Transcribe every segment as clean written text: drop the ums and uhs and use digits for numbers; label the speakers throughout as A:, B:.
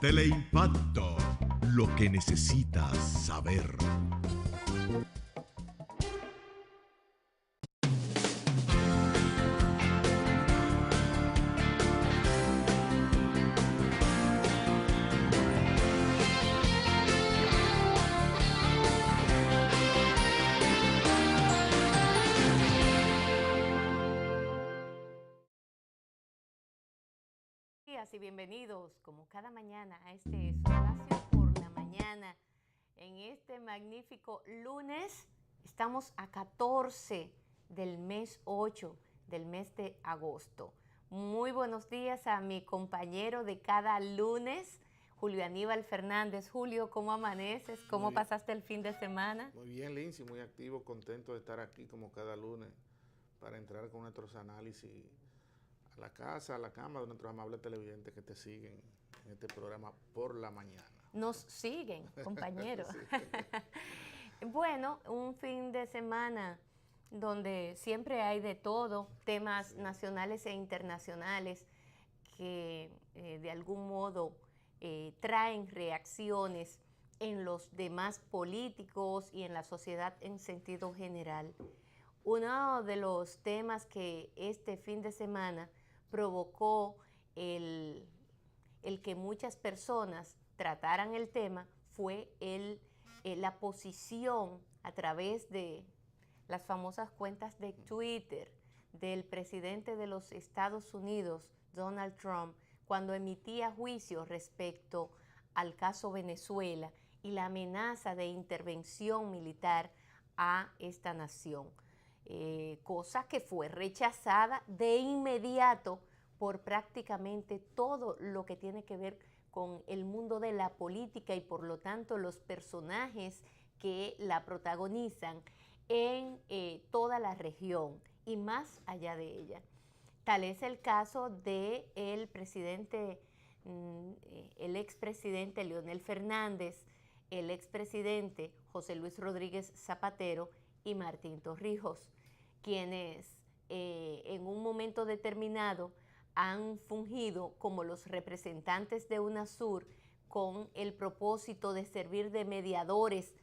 A: Teleimpacto, lo que necesitas saber.
B: Y bienvenidos como cada mañana a este espacio por la mañana. En este magnífico lunes estamos a 14 del mes 8 del mes de agosto. Muy buenos días a mi compañero de cada lunes, Julio Aníbal Fernández. Julio, ¿cómo amaneces? ¿Cómo pasaste el fin de semana?
C: Muy bien, Lindsay, muy activo, contento de estar aquí como cada lunes para entrar con nuestros análisis a la casa, a la cama de nuestros amables televidentes que te siguen en este programa por la mañana.
B: Nos siguen, compañeros. Bueno, un fin de semana donde siempre hay de todo, temas nacionales e internacionales que de algún modo traen reacciones en los demás políticos y en la sociedad en sentido general. Uno de los temas que este fin de semana provocó el que muchas personas trataran el tema fue la posición a través de las famosas cuentas de Twitter del presidente de los Estados Unidos, Donald Trump, cuando emitía juicios respecto al caso Venezuela y la amenaza de intervención militar a esta nación. Cosa que fue rechazada de inmediato por prácticamente todo lo que tiene que ver con el mundo de la política y por lo tanto los personajes que la protagonizan en toda la región y más allá de ella. Tal es el caso del presidente, el expresidente Leonel Fernández, el expresidente José Luis Rodríguez Zapatero y Martín Torrijos, quienes en un momento determinado han fungido como los representantes de UNASUR con el propósito de servir de mediadores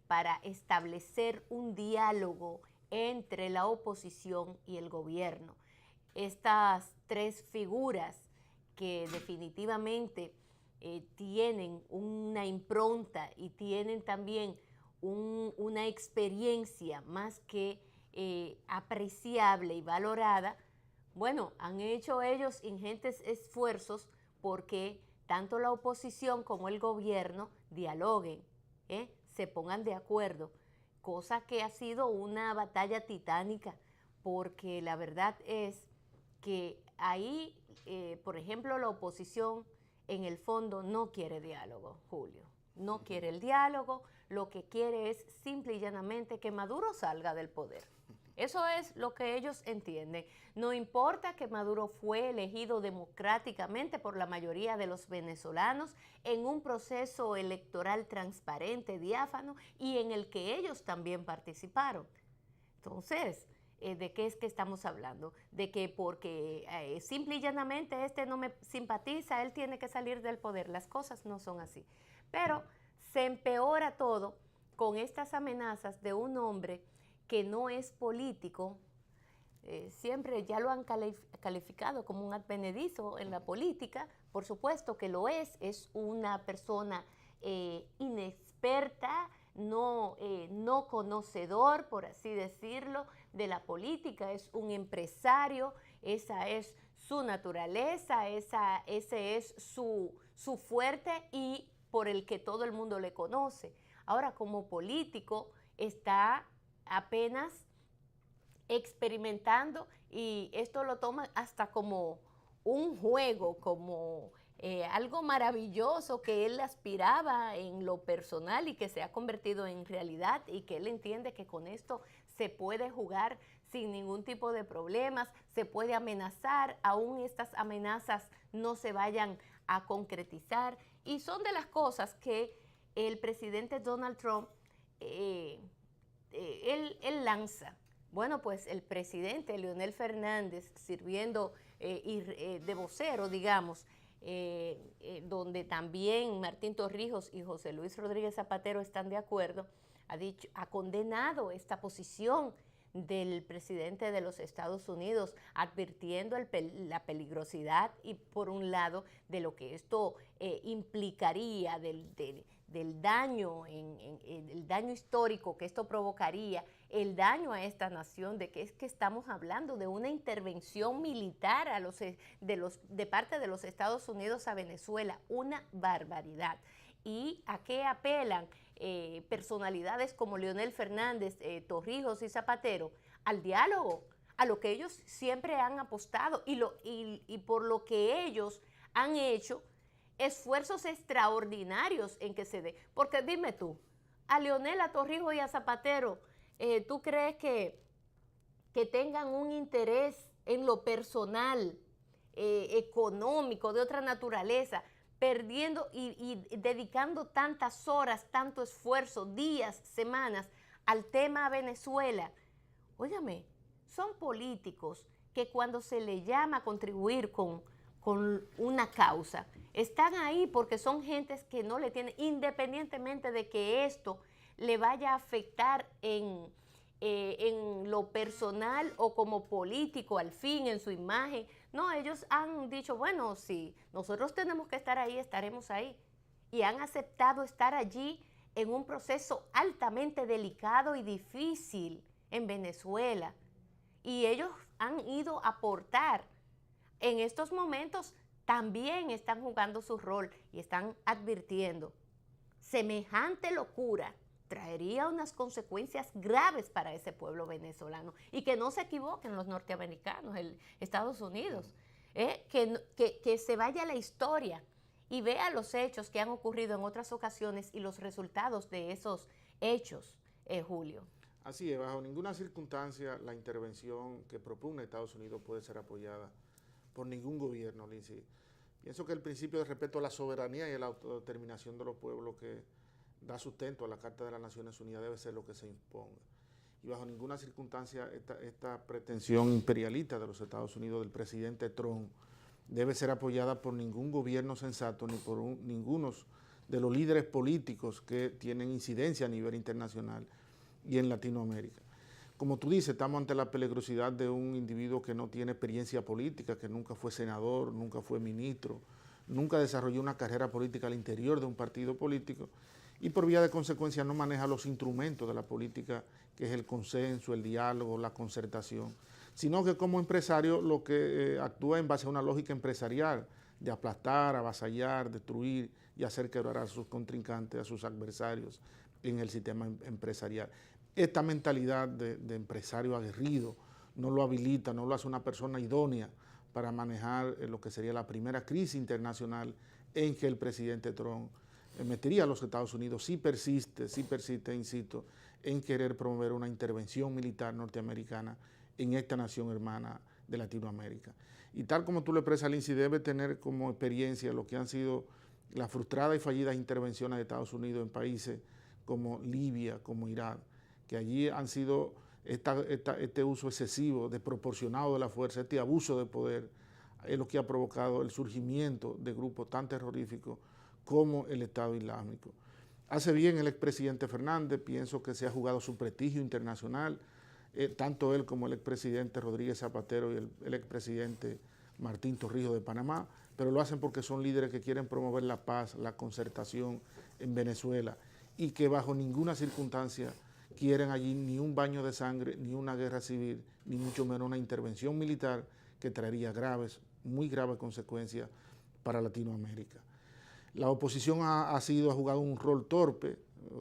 B: para establecer un diálogo entre la oposición y el gobierno. Estas tres figuras que definitivamente tienen una impronta y tienen también una experiencia más que apreciable y valorada, bueno, han hecho ellos ingentes esfuerzos porque tanto la oposición como el gobierno dialoguen, se pongan de acuerdo, cosa que ha sido una batalla titánica, porque la verdad es que ahí, por ejemplo, la oposición en el fondo no quiere diálogo, Julio, no quiere el diálogo, lo que quiere es simple y llanamente que Maduro salga del poder. Eso es lo que ellos entienden. No importa que Maduro fue elegido democráticamente por la mayoría de los venezolanos en un proceso electoral transparente, diáfano, y en el que ellos también participaron. Entonces, ¿de qué es que estamos hablando? De que porque simple y llanamente este no me simpatiza, él tiene que salir del poder. Las cosas no son así. Pero se empeora todo con estas amenazas de un hombre que no es político, siempre ya lo han calificado como un advenedizo en la política, por supuesto que lo es una persona inexperta, no conocedor, por así decirlo, de la política, es un empresario, esa es su naturaleza, ese es su fuerte y por el que todo el mundo le conoce. Ahora, como político, está apenas experimentando y esto lo toma hasta como un juego, como algo maravilloso que él aspiraba en lo personal y que se ha convertido en realidad y que él entiende que con esto se puede jugar sin ningún tipo de problemas, se puede amenazar, aún estas amenazas no se vayan a concretizar y son de las cosas que el presidente Donald Trump él lanza. Bueno, pues el presidente Leonel Fernández, sirviendo de vocero, digamos, donde también Martín Torrijos y José Luis Rodríguez Zapatero están de acuerdo, ha condenado esta posición del presidente de los Estados Unidos, advirtiendo la peligrosidad y por un lado de lo que esto implicaría, del daño, el daño histórico que esto provocaría, el daño a esta nación, de que es que estamos hablando de una intervención militar de parte de los Estados Unidos a Venezuela, una barbaridad. ¿Y a qué apelan personalidades como Leonel Fernández, Torrijos y Zapatero? Al diálogo, a lo que ellos siempre han apostado y por lo que ellos han hecho esfuerzos extraordinarios en que se dé. Porque dime tú, a Leonel, a Torrijos y a Zapatero, ¿tú crees que tengan un interés en lo personal, económico, de otra naturaleza, perdiendo y dedicando tantas horas, tanto esfuerzo, días, semanas al tema Venezuela? Óyame, son políticos que cuando se les llama a contribuir con una causa, están ahí porque son gentes que no le tienen, independientemente de que esto le vaya a afectar en lo personal o como político, al fin, en su imagen. No, ellos han dicho, bueno, si nosotros tenemos que estar ahí, estaremos ahí. Y han aceptado estar allí en un proceso altamente delicado y difícil en Venezuela. Y ellos han ido a aportar. En estos momentos también están jugando su rol y están advirtiendo. Semejante locura traería unas consecuencias graves para ese pueblo venezolano. Y que no se equivoquen los norteamericanos, Estados Unidos, que se vaya a la historia y vea los hechos que han ocurrido en otras ocasiones y los resultados de esos hechos, Julio.
C: Así es, bajo ninguna circunstancia la intervención que propone Estados Unidos puede ser apoyada por ningún gobierno, Lindsay. Pienso que el principio de respeto a la soberanía y a la autodeterminación de los pueblos que da sustento a la Carta de las Naciones Unidas debe ser lo que se imponga. Y bajo ninguna circunstancia esta pretensión imperialista de los Estados Unidos del presidente Trump debe ser apoyada por ningún gobierno sensato ni por ninguno de los líderes políticos que tienen incidencia a nivel internacional y en Latinoamérica. Como tú dices, estamos ante la peligrosidad de un individuo que no tiene experiencia política, que nunca fue senador, nunca fue ministro, nunca desarrolló una carrera política al interior de un partido político y por vía de consecuencia no maneja los instrumentos de la política, que es el consenso, el diálogo, la concertación, sino que como empresario lo que actúa en base a una lógica empresarial de aplastar, avasallar, destruir y hacer quebrar a sus contrincantes, a sus adversarios en el sistema empresarial. Esta mentalidad de empresario aguerrido no lo habilita, no lo hace una persona idónea para manejar lo que sería la primera crisis internacional en que el presidente Trump metería a los Estados Unidos si persiste, insisto, en querer promover una intervención militar norteamericana en esta nación hermana de Latinoamérica. Y tal como tú lo expresas, Lindsay, debe tener como experiencia lo que han sido las frustradas y fallidas intervenciones de Estados Unidos en países como Libia, como Irak, que allí han sido este uso excesivo, desproporcionado de la fuerza, este abuso de poder, es lo que ha provocado el surgimiento de grupos tan terroríficos como el Estado Islámico. Hace bien el expresidente Fernández, pienso que se ha jugado su prestigio internacional, tanto él como el expresidente Rodríguez Zapatero y el expresidente Martín Torrijos de Panamá, pero lo hacen porque son líderes que quieren promover la paz, la concertación en Venezuela y que bajo ninguna circunstancia quieren allí ni un baño de sangre, ni una guerra civil, ni mucho menos una intervención militar que traería muy graves consecuencias para Latinoamérica. La oposición ha jugado un rol torpe,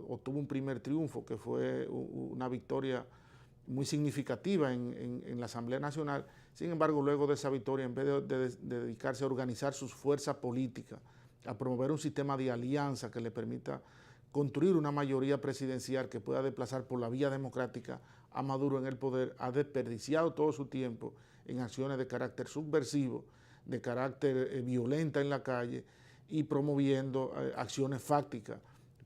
C: obtuvo un primer triunfo que fue una victoria muy significativa en la Asamblea Nacional. Sin embargo, luego de esa victoria, en vez de dedicarse a organizar sus fuerzas políticas, a promover un sistema de alianza que le permita construir una mayoría presidencial que pueda desplazar por la vía democrática a Maduro en el poder, ha desperdiciado todo su tiempo en acciones de carácter subversivo, de carácter violenta en la calle y promoviendo acciones fácticas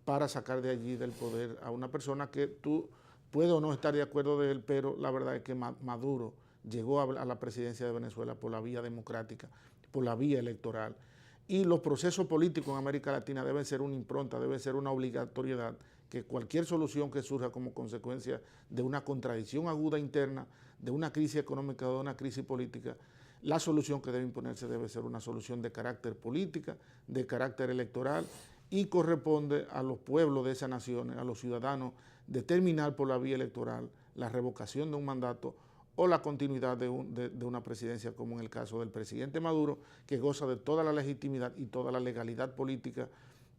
C: para sacar de allí del poder a una persona que tú puedes o no estar de acuerdo de él, pero la verdad es que Maduro llegó a la presidencia de Venezuela por la vía democrática, por la vía electoral. Y los procesos políticos en América Latina deben ser una impronta, deben ser una obligatoriedad, que cualquier solución que surja como consecuencia de una contradicción aguda interna, de una crisis económica o de una crisis política, la solución que debe imponerse debe ser una solución de carácter política, de carácter electoral, y corresponde a los pueblos de esas naciones, a los ciudadanos, determinar por la vía electoral la revocación de un mandato o la continuidad de una presidencia, como en el caso del presidente Maduro, que goza de toda la legitimidad y toda la legalidad política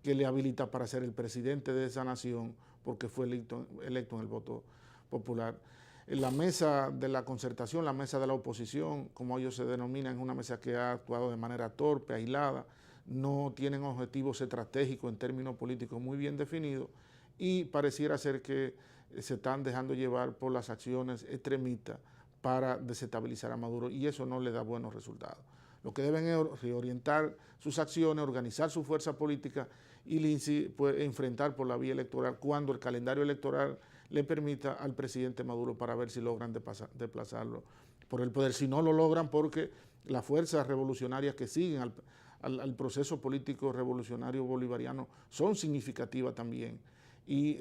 C: que le habilita para ser el presidente de esa nación, porque fue electo en el voto popular. En la mesa de la concertación, la mesa de la oposición, como ellos se denominan, es una mesa que ha actuado de manera torpe, aislada, no tienen objetivos estratégicos en términos políticos muy bien definidos, y pareciera ser que se están dejando llevar por las acciones extremistas para desestabilizar a Maduro, y eso no le da buenos resultados. Lo que deben es reorientar sus acciones, organizar su fuerza política y pues, enfrentar por la vía electoral cuando el calendario electoral le permita al presidente Maduro, para ver si logran desplazarlo por el poder. Si no lo logran, porque las fuerzas revolucionarias que siguen al proceso político revolucionario bolivariano son significativas también, y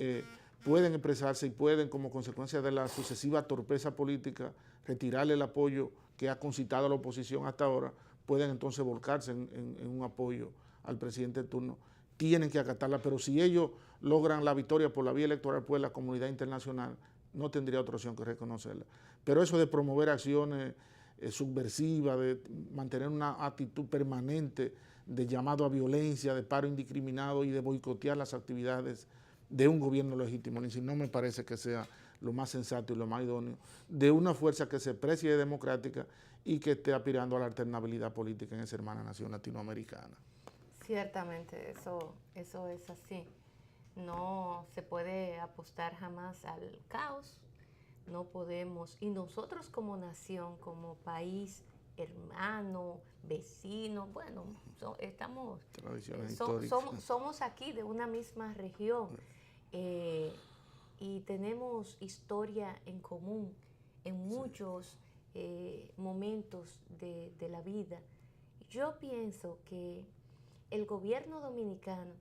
C: pueden expresarse y pueden, como consecuencia de la sucesiva torpeza política, retirarle el apoyo que ha concitado a la oposición hasta ahora, pueden entonces volcarse en un apoyo al presidente de turno. Tienen que acatarla, pero si ellos logran la victoria por la vía electoral, pues la comunidad internacional no tendría otra opción que reconocerla. Pero eso de promover acciones subversivas, de mantener una actitud permanente de llamado a violencia, de paro indiscriminado y de boicotear las actividades de un gobierno legítimo, no me parece que sea lo más sensato y lo más idóneo de una fuerza que se precie democrática y que esté aspirando a la alternabilidad política en esa hermana nación latinoamericana.
B: Ciertamente, eso es así. No se puede apostar jamás al caos, no podemos, y nosotros como nación, como país, hermano, vecino, bueno, somos aquí de una misma región, y tenemos historia en común en muchos momentos de la vida. Yo pienso que el gobierno dominicano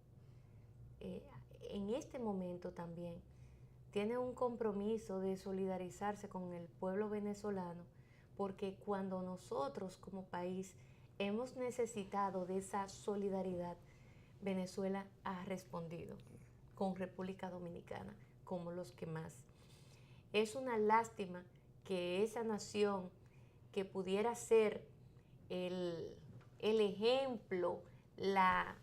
B: en este momento también tiene un compromiso de solidarizarse con el pueblo venezolano, porque cuando nosotros como país hemos necesitado de esa solidaridad, Venezuela ha respondido con República Dominicana como los que más. Es una lástima que esa nación que pudiera ser el ejemplo, la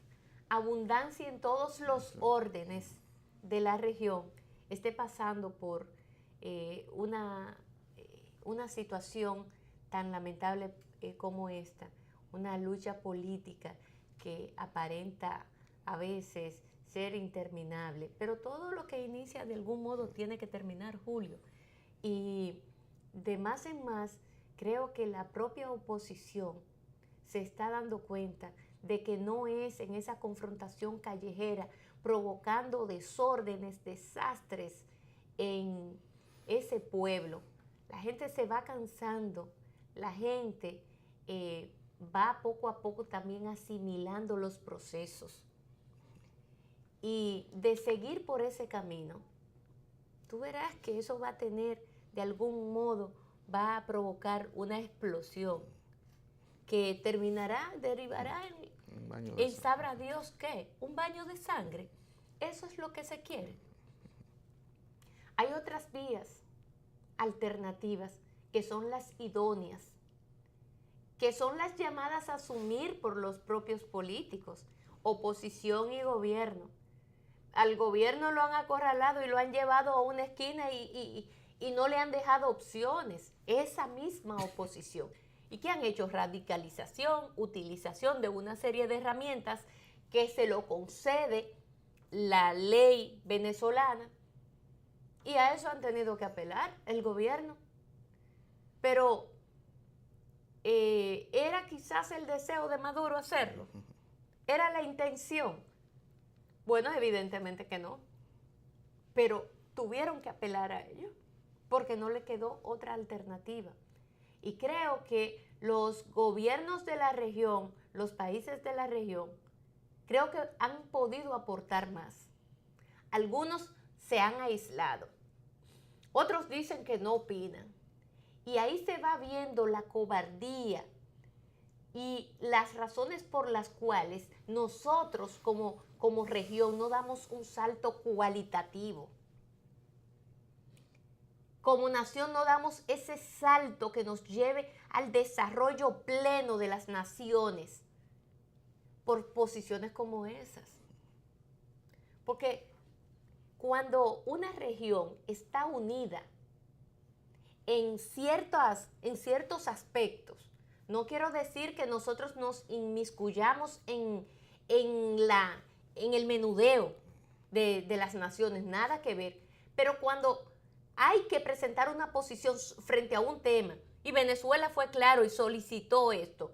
B: abundancia en todos los órdenes de la región, esté pasando por una situación tan lamentable como esta, una lucha política que aparenta a veces ser interminable, pero todo lo que inicia de algún modo tiene que terminar, Julio. Y de más en más, creo que la propia oposición se está dando cuenta de que no es en esa confrontación callejera, provocando desórdenes, desastres en ese pueblo. La gente se va cansando, la gente va poco a poco también asimilando los procesos. Y de seguir por ese camino, tú verás que eso va a tener, de algún modo, va a provocar una explosión que derivará en sabrá Dios qué, un baño de sangre. Eso es lo que se quiere. Hay otras vías alternativas que son las idóneas, que son las llamadas a asumir por los propios políticos, oposición y gobierno. Al gobierno lo han acorralado y lo han llevado a una esquina y no le han dejado opciones. Esa misma oposición. ¿Y qué han hecho? Radicalización, utilización de una serie de herramientas que se lo concede la ley venezolana, y a eso han tenido que apelar el gobierno. Pero ¿era quizás el deseo de Maduro hacerlo? ¿Era la intención? Bueno, evidentemente que no, pero tuvieron que apelar a ello porque no le quedó otra alternativa. Y creo que los gobiernos de la región, los países de la región, creo que han podido aportar más. Algunos se han aislado, otros dicen que no opinan. Y ahí se va viendo la cobardía y las razones por las cuales nosotros como región no damos un salto cualitativo. Como nación no damos ese salto que nos lleve al desarrollo pleno de las naciones por posiciones como esas. Porque cuando una región está unida en ciertos aspectos, no quiero decir que nosotros nos inmiscuyamos en el menudeo de las naciones, nada que ver, pero cuando hay que presentar una posición frente a un tema, y Venezuela fue claro y solicitó esto,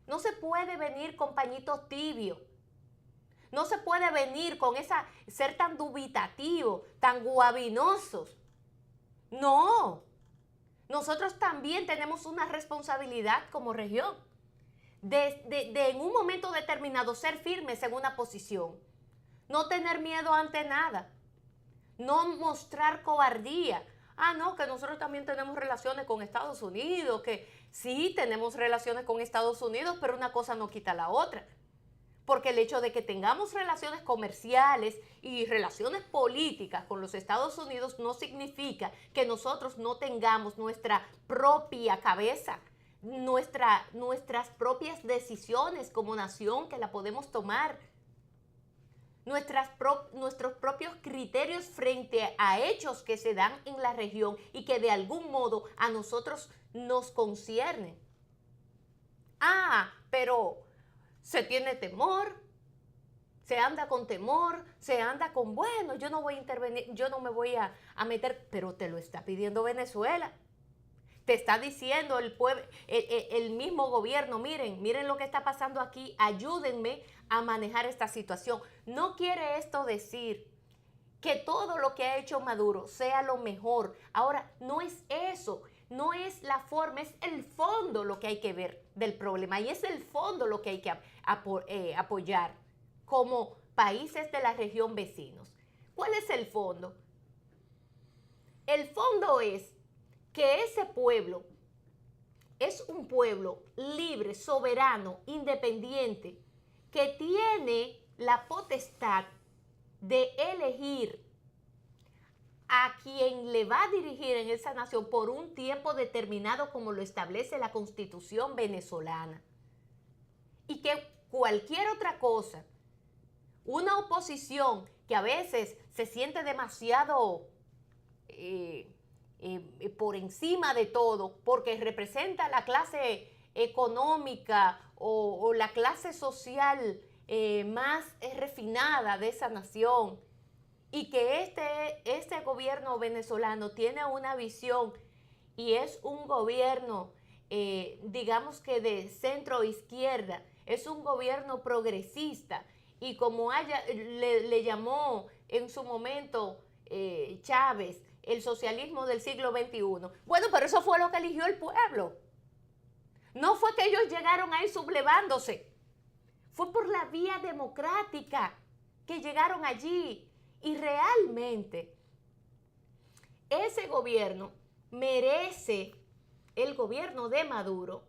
B: no se puede venir con pañitos tibios, no se puede venir con ser tan dubitativo, tan guabinosos. No, nosotros también tenemos una responsabilidad como región de en un momento determinado ser firmes en una posición, no tener miedo ante nada, no mostrar cobardía. No, que nosotros también tenemos relaciones con Estados Unidos, que sí tenemos relaciones con Estados Unidos, pero una cosa no quita la otra. Porque el hecho de que tengamos relaciones comerciales y relaciones políticas con los Estados Unidos no significa que nosotros no tengamos nuestra propia cabeza, nuestras propias decisiones como nación que la podemos tomar, nuestros propios criterios frente a hechos que se dan en la región y que de algún modo a nosotros nos conciernen. Pero se tiene temor, se anda con temor, se anda con, bueno, yo no voy a intervenir, yo no me voy a meter, pero te lo está pidiendo Venezuela. Te está diciendo el pueblo, el mismo gobierno, miren lo que está pasando aquí, ayúdenme a manejar esta situación. No quiere esto decir que todo lo que ha hecho Maduro sea lo mejor. Ahora, no es eso, no es la forma, es el fondo lo que hay que ver del problema y es el fondo lo que hay que apoyar como países de la región vecinos. ¿Cuál es el fondo? El fondo es que ese pueblo es un pueblo libre, soberano, independiente, que tiene la potestad de elegir a quien le va a dirigir en esa nación por un tiempo determinado como lo establece la Constitución venezolana. Y que cualquier otra cosa, una oposición que a veces se siente demasiado por encima de todo, porque representa la clase económica o la clase social más refinada de esa nación, y que este gobierno venezolano tiene una visión y es un gobierno, digamos que de centro izquierda, es un gobierno progresista, y como le llamó en su momento Chávez, el socialismo del siglo XXI. Bueno, pero eso fue lo que eligió el pueblo. No fue que ellos llegaron ahí sublevándose. Fue por la vía democrática que llegaron allí. Y realmente ese gobierno merece, el gobierno de Maduro,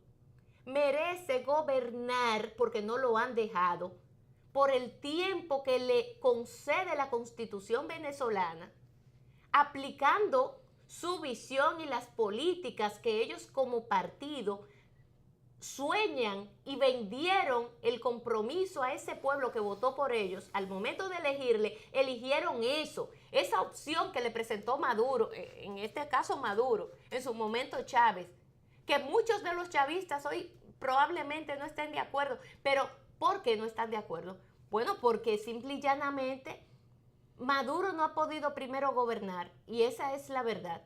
B: merece gobernar, porque no lo han dejado, por el tiempo que le concede la Constitución venezolana, aplicando su visión y las políticas que ellos como partido sueñan y vendieron el compromiso a ese pueblo que votó por ellos. Al momento de elegirle, eligieron eso, esa opción que le presentó Maduro, en este caso Maduro, en su momento Chávez, que muchos de los chavistas hoy probablemente no estén de acuerdo. Pero ¿por qué no están de acuerdo? Bueno, porque simple y llanamente Maduro no ha podido primero gobernar, y esa es la verdad.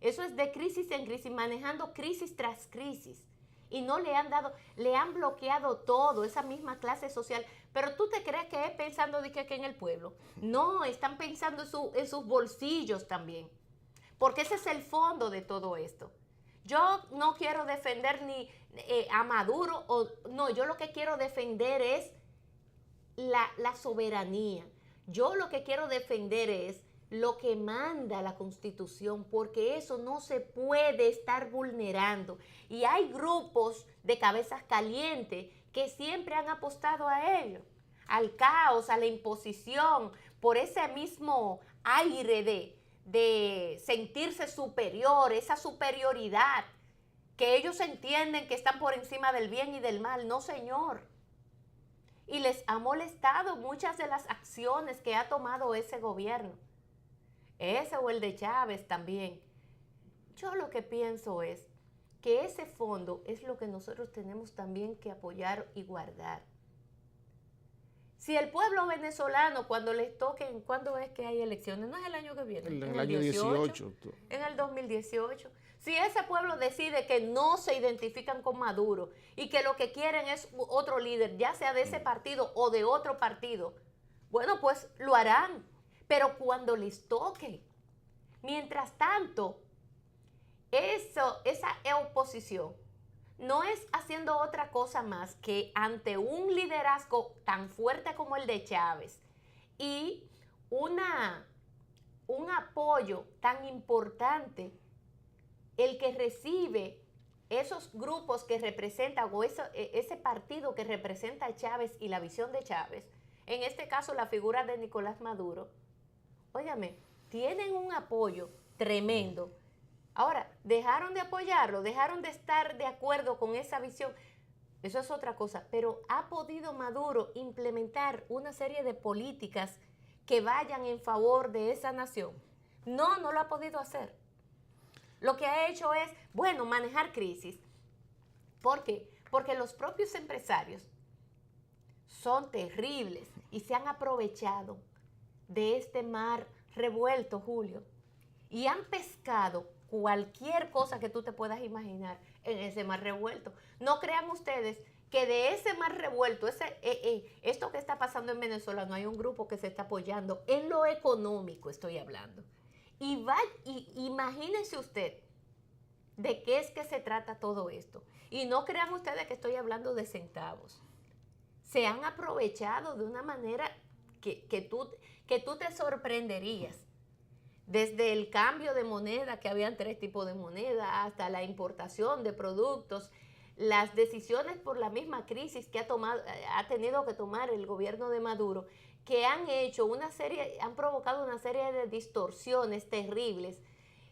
B: Eso es de crisis en crisis, manejando crisis tras crisis, y no le han dado, le han bloqueado todo, esa misma clase social. Pero tú te crees que es pensando de que aquí en el pueblo. No, están pensando en sus bolsillos también, porque ese es el fondo de todo esto. Yo no quiero defender ni a Maduro, no, yo lo que quiero defender es la soberanía. Yo lo que quiero defender es lo que manda la Constitución, porque eso no se puede estar vulnerando. Y hay grupos de cabezas calientes que siempre han apostado a ello, al caos, a la imposición, por ese mismo aire de sentirse superior, esa superioridad, que ellos entienden que están por encima del bien y del mal. No, señor. Y les ha molestado muchas de las acciones que ha tomado ese gobierno. Ese o el de Chávez también. Yo lo que pienso es que ese fondo es lo que nosotros tenemos también que apoyar y guardar. Si el pueblo venezolano, cuando les toquen, ¿cuándo es que hay elecciones? No es el año que viene.
C: En el año 18.
B: En el 2018. Si ese pueblo decide que no se identifican con Maduro y que lo que quieren es otro líder, ya sea de ese partido o de otro partido, bueno, pues lo harán. Pero cuando les toque. Mientras tanto, esa oposición no es haciendo otra cosa más que ante un liderazgo tan fuerte como el de Chávez y un apoyo tan importante, el que recibe esos grupos que representan, o ese partido que representa a Chávez y la visión de Chávez, en este caso la figura de Nicolás Maduro, óigame, tienen un apoyo tremendo. Ahora, dejaron de apoyarlo, dejaron de estar de acuerdo con esa visión, eso es otra cosa, pero ha podido Maduro implementar una serie de políticas que vayan en favor de esa nación. No, no lo ha podido hacer. Lo que ha hecho es, bueno, manejar crisis. ¿Por qué? Porque los propios empresarios son terribles y se han aprovechado de este mar revuelto, Julio, y han pescado cualquier cosa que tú te puedas imaginar en ese mar revuelto. No crean ustedes que de ese mar revuelto, esto que está pasando en Venezuela, no hay un grupo que se está apoyando en lo económico, estoy hablando. Y imagínense usted de qué es que se trata todo esto. Y no crean ustedes que estoy hablando de centavos. Se han aprovechado de una manera que tú te sorprenderías. Desde el cambio de moneda, que habían 3 tipos de moneda, hasta la importación de productos, las decisiones por la misma crisis que ha tenido que tomar el gobierno de Maduro, que han provocado una serie de distorsiones terribles.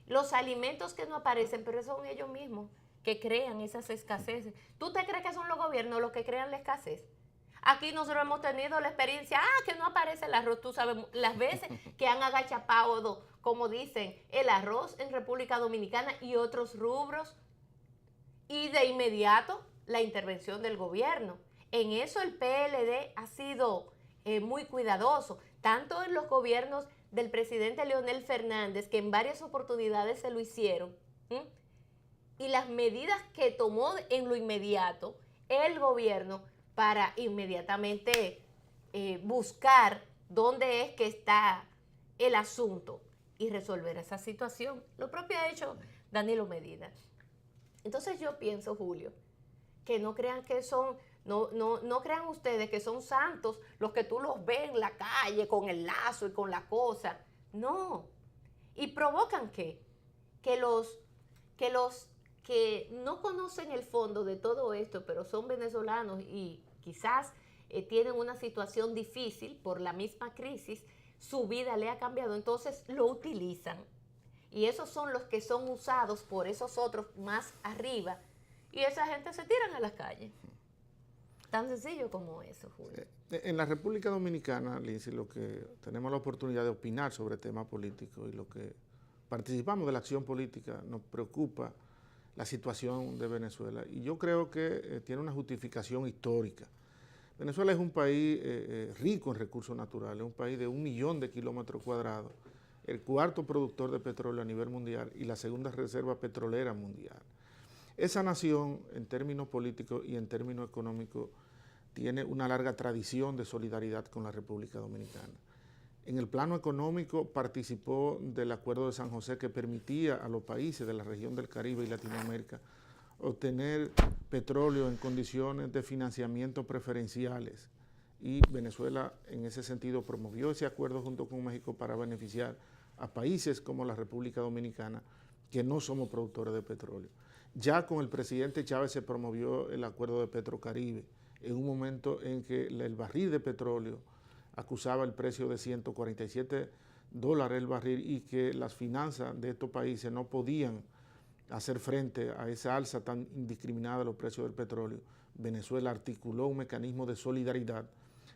B: Los alimentos que no aparecen, pero son ellos mismos que crean esas escaseces. ¿Tú te crees que son los gobiernos los que crean la escasez? Aquí nosotros hemos tenido la experiencia, que no aparece el arroz. Tú sabes las veces que han agachapado, como dicen, el arroz en República Dominicana y otros rubros. Y de inmediato la intervención del gobierno. En eso el PLD ha sido muy cuidadoso, tanto en los gobiernos del presidente Leonel Fernández, que en varias oportunidades se lo hicieron, y las medidas que tomó en lo inmediato el gobierno para inmediatamente buscar dónde es que está el asunto y resolver esa situación. Lo propio ha hecho Danilo Medina. Entonces yo pienso, Julio, que no crean que son, no crean ustedes que son santos los que tú los ves en la calle con el lazo y con la cosa. No. Y provocan que los que no conocen el fondo de todo esto, pero son venezolanos y quizás tienen una situación difícil por la misma crisis, su vida le ha cambiado, entonces lo utilizan. Y esos son los que son usados por esos otros más arriba. Y esa gente se tiran a las calles. Tan sencillo como eso, Julio.
C: En la República Dominicana, Lindsay, lo que tenemos la oportunidad de opinar sobre temas políticos y lo que participamos de la acción política, nos preocupa la situación de Venezuela. Y yo creo que tiene una justificación histórica. Venezuela es un país rico en recursos naturales, un país de 1 millón de kilómetros cuadrados, el 4º productor de petróleo a nivel mundial y la 2ª reserva petrolera mundial. Esa nación, en términos políticos y en términos económicos, tiene una larga tradición de solidaridad con la República Dominicana. En el plano económico participó del Acuerdo de San José, que permitía a los países de la región del Caribe y Latinoamérica obtener petróleo en condiciones de financiamiento preferenciales, y Venezuela en ese sentido promovió ese acuerdo junto con México para beneficiar a países como la República Dominicana, que no somos productores de petróleo. Ya con el presidente Chávez se promovió el acuerdo de Petrocaribe, en un momento en que el barril de petróleo acusaba el precio de $147 el barril, y que las finanzas de estos países no podían hacer frente a esa alza tan indiscriminada de los precios del petróleo. Venezuela articuló un mecanismo de solidaridad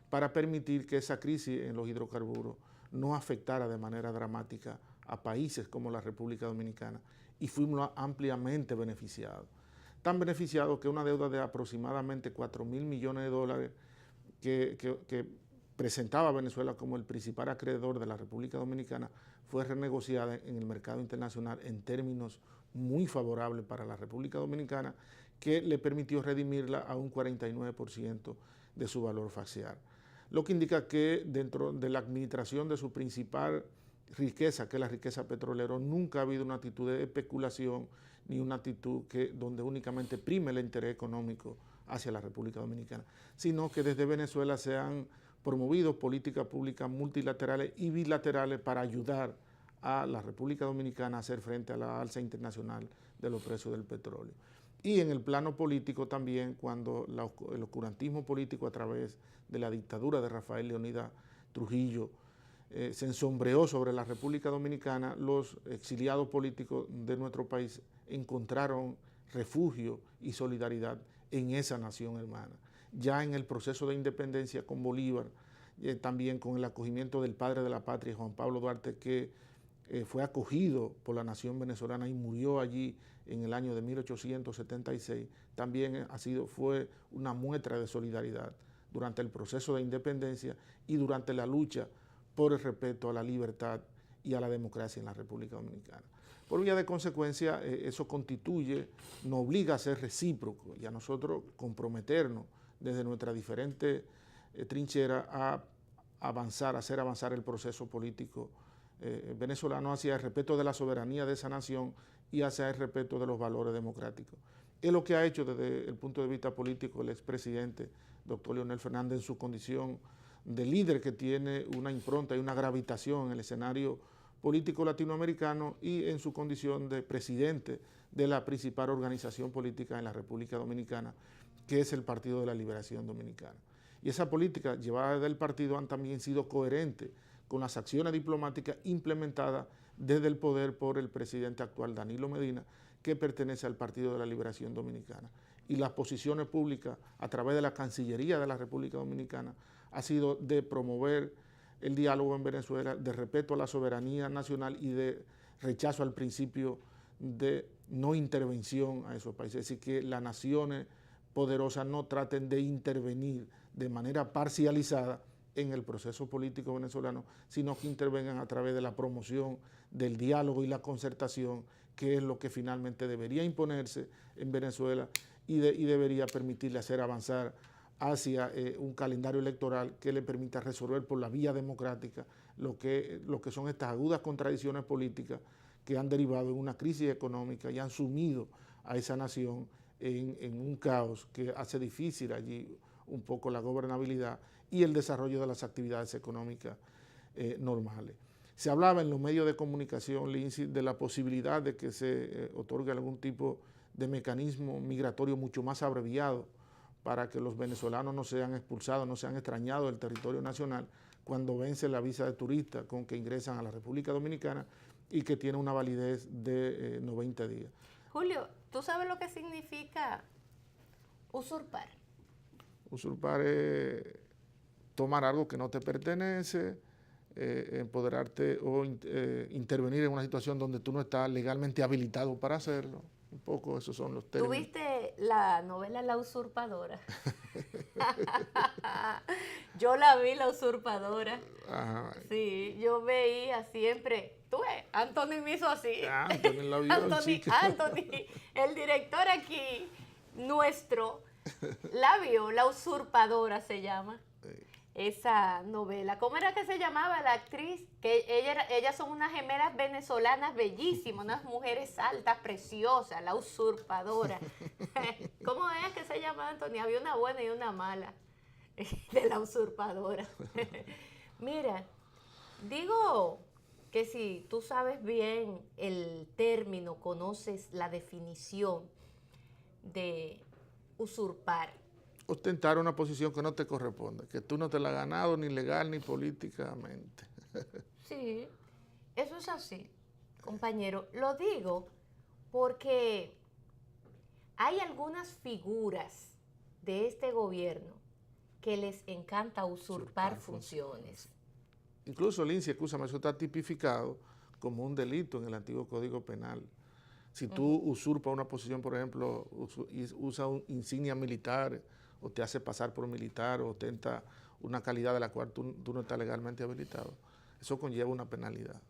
C: para permitir que esa crisis en los hidrocarburos no afectara de manera dramática a países como la República Dominicana, y fuimos ampliamente beneficiados. Tan beneficiados que una deuda de aproximadamente $4.000 millones que presentaba a Venezuela como el principal acreedor de la República Dominicana fue renegociada en el mercado internacional en términos muy favorables para la República Dominicana, que le permitió redimirla a un 49% de su valor facial. Lo que indica que dentro de la administración de su principal riqueza, que es la riqueza petrolera, nunca ha habido una actitud de especulación ni una actitud donde únicamente prime el interés económico hacia la República Dominicana, sino que desde Venezuela se han promovido políticas públicas multilaterales y bilaterales para ayudar a la República Dominicana a hacer frente a la alza internacional de los precios del petróleo. Y en el plano político también, cuando el oscurantismo político a través de la dictadura de Rafael Leónidas Trujillo se ensombreó sobre la República Dominicana, los exiliados políticos de nuestro país encontraron refugio y solidaridad en esa nación hermana. Ya en el proceso de independencia con Bolívar, también con el acogimiento del padre de la patria, Juan Pablo Duarte, que fue acogido por la nación venezolana y murió allí en el año de 1876, también fue una muestra de solidaridad durante el proceso de independencia y durante la lucha por el respeto a la libertad y a la democracia en la República Dominicana. Por vía de consecuencia, eso nos obliga a ser recíprocos y a nosotros comprometernos desde nuestra diferente trinchera a hacer avanzar el proceso político venezolano hacia el respeto de la soberanía de esa nación y hacia el respeto de los valores democráticos. Es lo que ha hecho desde el punto de vista político el expresidente doctor Leonel Fernández en su condición de líder, que tiene una impronta y una gravitación en el escenario político latinoamericano, y en su condición de presidente de la principal organización política en la República Dominicana, que es el Partido de la Liberación Dominicana. Y esa política llevada del partido han también sido coherentes con las acciones diplomáticas implementadas desde el poder por el presidente actual Danilo Medina, que pertenece al Partido de la Liberación Dominicana. Y las posiciones públicas a través de la Cancillería de la República Dominicana ha sido de promover el diálogo en Venezuela, de respeto a la soberanía nacional y de rechazo al principio de no intervención a esos países. Es decir, que las naciones poderosas no traten de intervenir de manera parcializada en el proceso político venezolano, sino que intervengan a través de la promoción del diálogo y la concertación, que es lo que finalmente debería imponerse en Venezuela y debería permitirle hacer avanzar hacia un calendario electoral que le permita resolver por la vía democrática lo que son estas agudas contradicciones políticas que han derivado en una crisis económica y han sumido a esa nación en un caos que hace difícil allí un poco la gobernabilidad y el desarrollo de las actividades económicas normales. Se hablaba en los medios de comunicación, Lindsay, de la posibilidad de que se otorgue algún tipo de mecanismo migratorio mucho más abreviado para que los venezolanos no sean expulsados, no sean extrañados del territorio nacional cuando vence la visa de turista con que ingresan a la República Dominicana y que tiene una validez de 90 días.
B: Julio, ¿tú sabes lo que significa usurpar?
C: Usurpar es tomar algo que no te pertenece, empoderarte o intervenir en una situación donde tú no estás legalmente habilitado para hacerlo. Un poco esos son los términos.
B: ¿Tuviste la novela La Usurpadora? Yo la vi, La Usurpadora.
C: Ajá.
B: Sí, yo veía siempre. Tú ves, Anthony me hizo así.
C: Anthony la vio,
B: Anthony, el director aquí, nuestro, la vio, La Usurpadora se llama. esa novela. ¿Cómo era que se llamaba la actriz? Que ellas son unas gemelas venezolanas bellísimas, unas mujeres altas, preciosas, La Usurpadora. ¿Cómo es que se llama, Antonio? Había una buena y una mala de La Usurpadora. Mira, digo que si tú sabes bien el término, conoces la definición de usurpar.
C: Ostentar una posición que no te corresponde, que tú no te la has ganado ni legal ni políticamente.
B: Sí, eso es así, compañero. Lo digo porque hay algunas figuras de este gobierno que les encanta usurpar funciones.
C: Incluso, Lindsay, escúchame, eso está tipificado como un delito en el antiguo Código Penal. Si tú usurpas una posición, por ejemplo, usas insignia militar, o te hace pasar por militar, o ostenta una calidad de la cual tú no estás legalmente habilitado, eso conlleva una penalidad.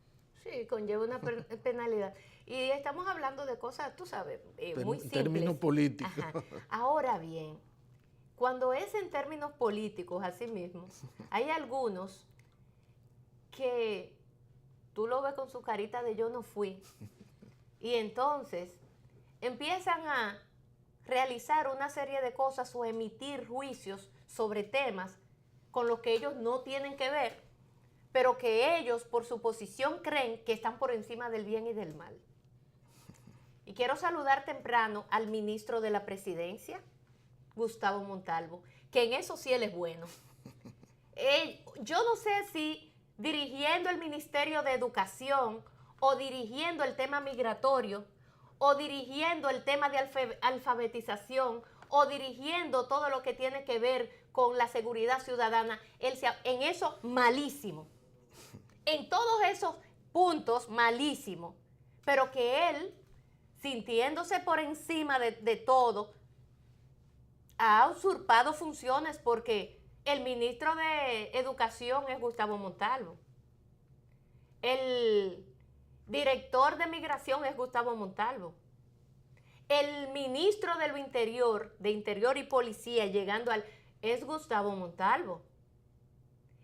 B: Sí, conlleva una penalidad. Y estamos hablando de cosas, tú sabes, muy simples.
C: Términos políticos.
B: Ajá. Ahora bien, cuando es en términos políticos, así mismo, hay algunos que tú lo ves con su carita de yo no fui. Y entonces empiezan a realizar una serie de cosas o emitir juicios sobre temas con los que ellos no tienen que ver, pero que ellos por su posición creen que están por encima del bien y del mal. Y quiero saludar temprano al ministro de la Presidencia, Gustavo Montalvo, que en eso sí él es bueno. Yo no sé si dirigiendo el Ministerio de Educación o dirigiendo el tema migratorio o dirigiendo el tema de alfabetización o dirigiendo todo lo que tiene que ver con la seguridad ciudadana, en eso malísimo. En todos esos puntos malísimo. Pero que él, sintiéndose por encima de todo, ha usurpado funciones porque el ministro de Educación es Gustavo Montalvo. El director de Migración es Gustavo Montalvo. El ministro de Interior y Policía, es Gustavo Montalvo.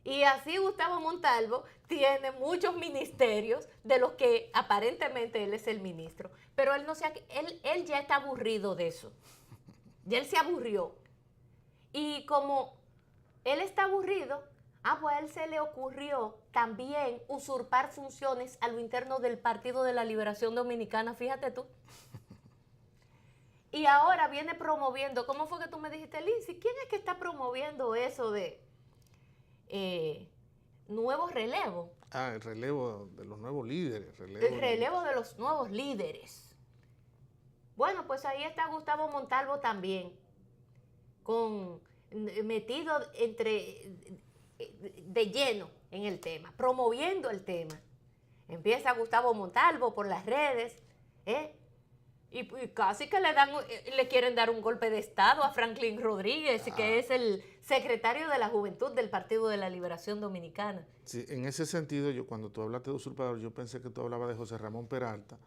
B: Y así Gustavo Montalvo tiene muchos ministerios de los que aparentemente él es el ministro. Pero él ya está aburrido de eso. Ya él se aburrió. Y como él está aburrido, pues a él se le ocurrió también usurpar funciones a lo interno del Partido de la Liberación Dominicana, fíjate tú. Y ahora viene promoviendo, ¿cómo fue que tú me dijiste, Lindsay? ¿Quién es que está promoviendo eso de nuevo relevo?
C: El relevo de los nuevos líderes.
B: El relevo de los nuevos líderes. Bueno, pues ahí está Gustavo Montalvo también, metido de lleno en el tema, promoviendo el tema. Empieza Gustavo Montalvo por las redes, y casi que le quieren dar un golpe de estado a Franklin Rodríguez, que es el secretario de la Juventud del Partido de la Liberación Dominicana.
C: Sí, en ese sentido, cuando tú hablaste de usurpador, yo pensé que tú hablabas de José Ramón Peralta,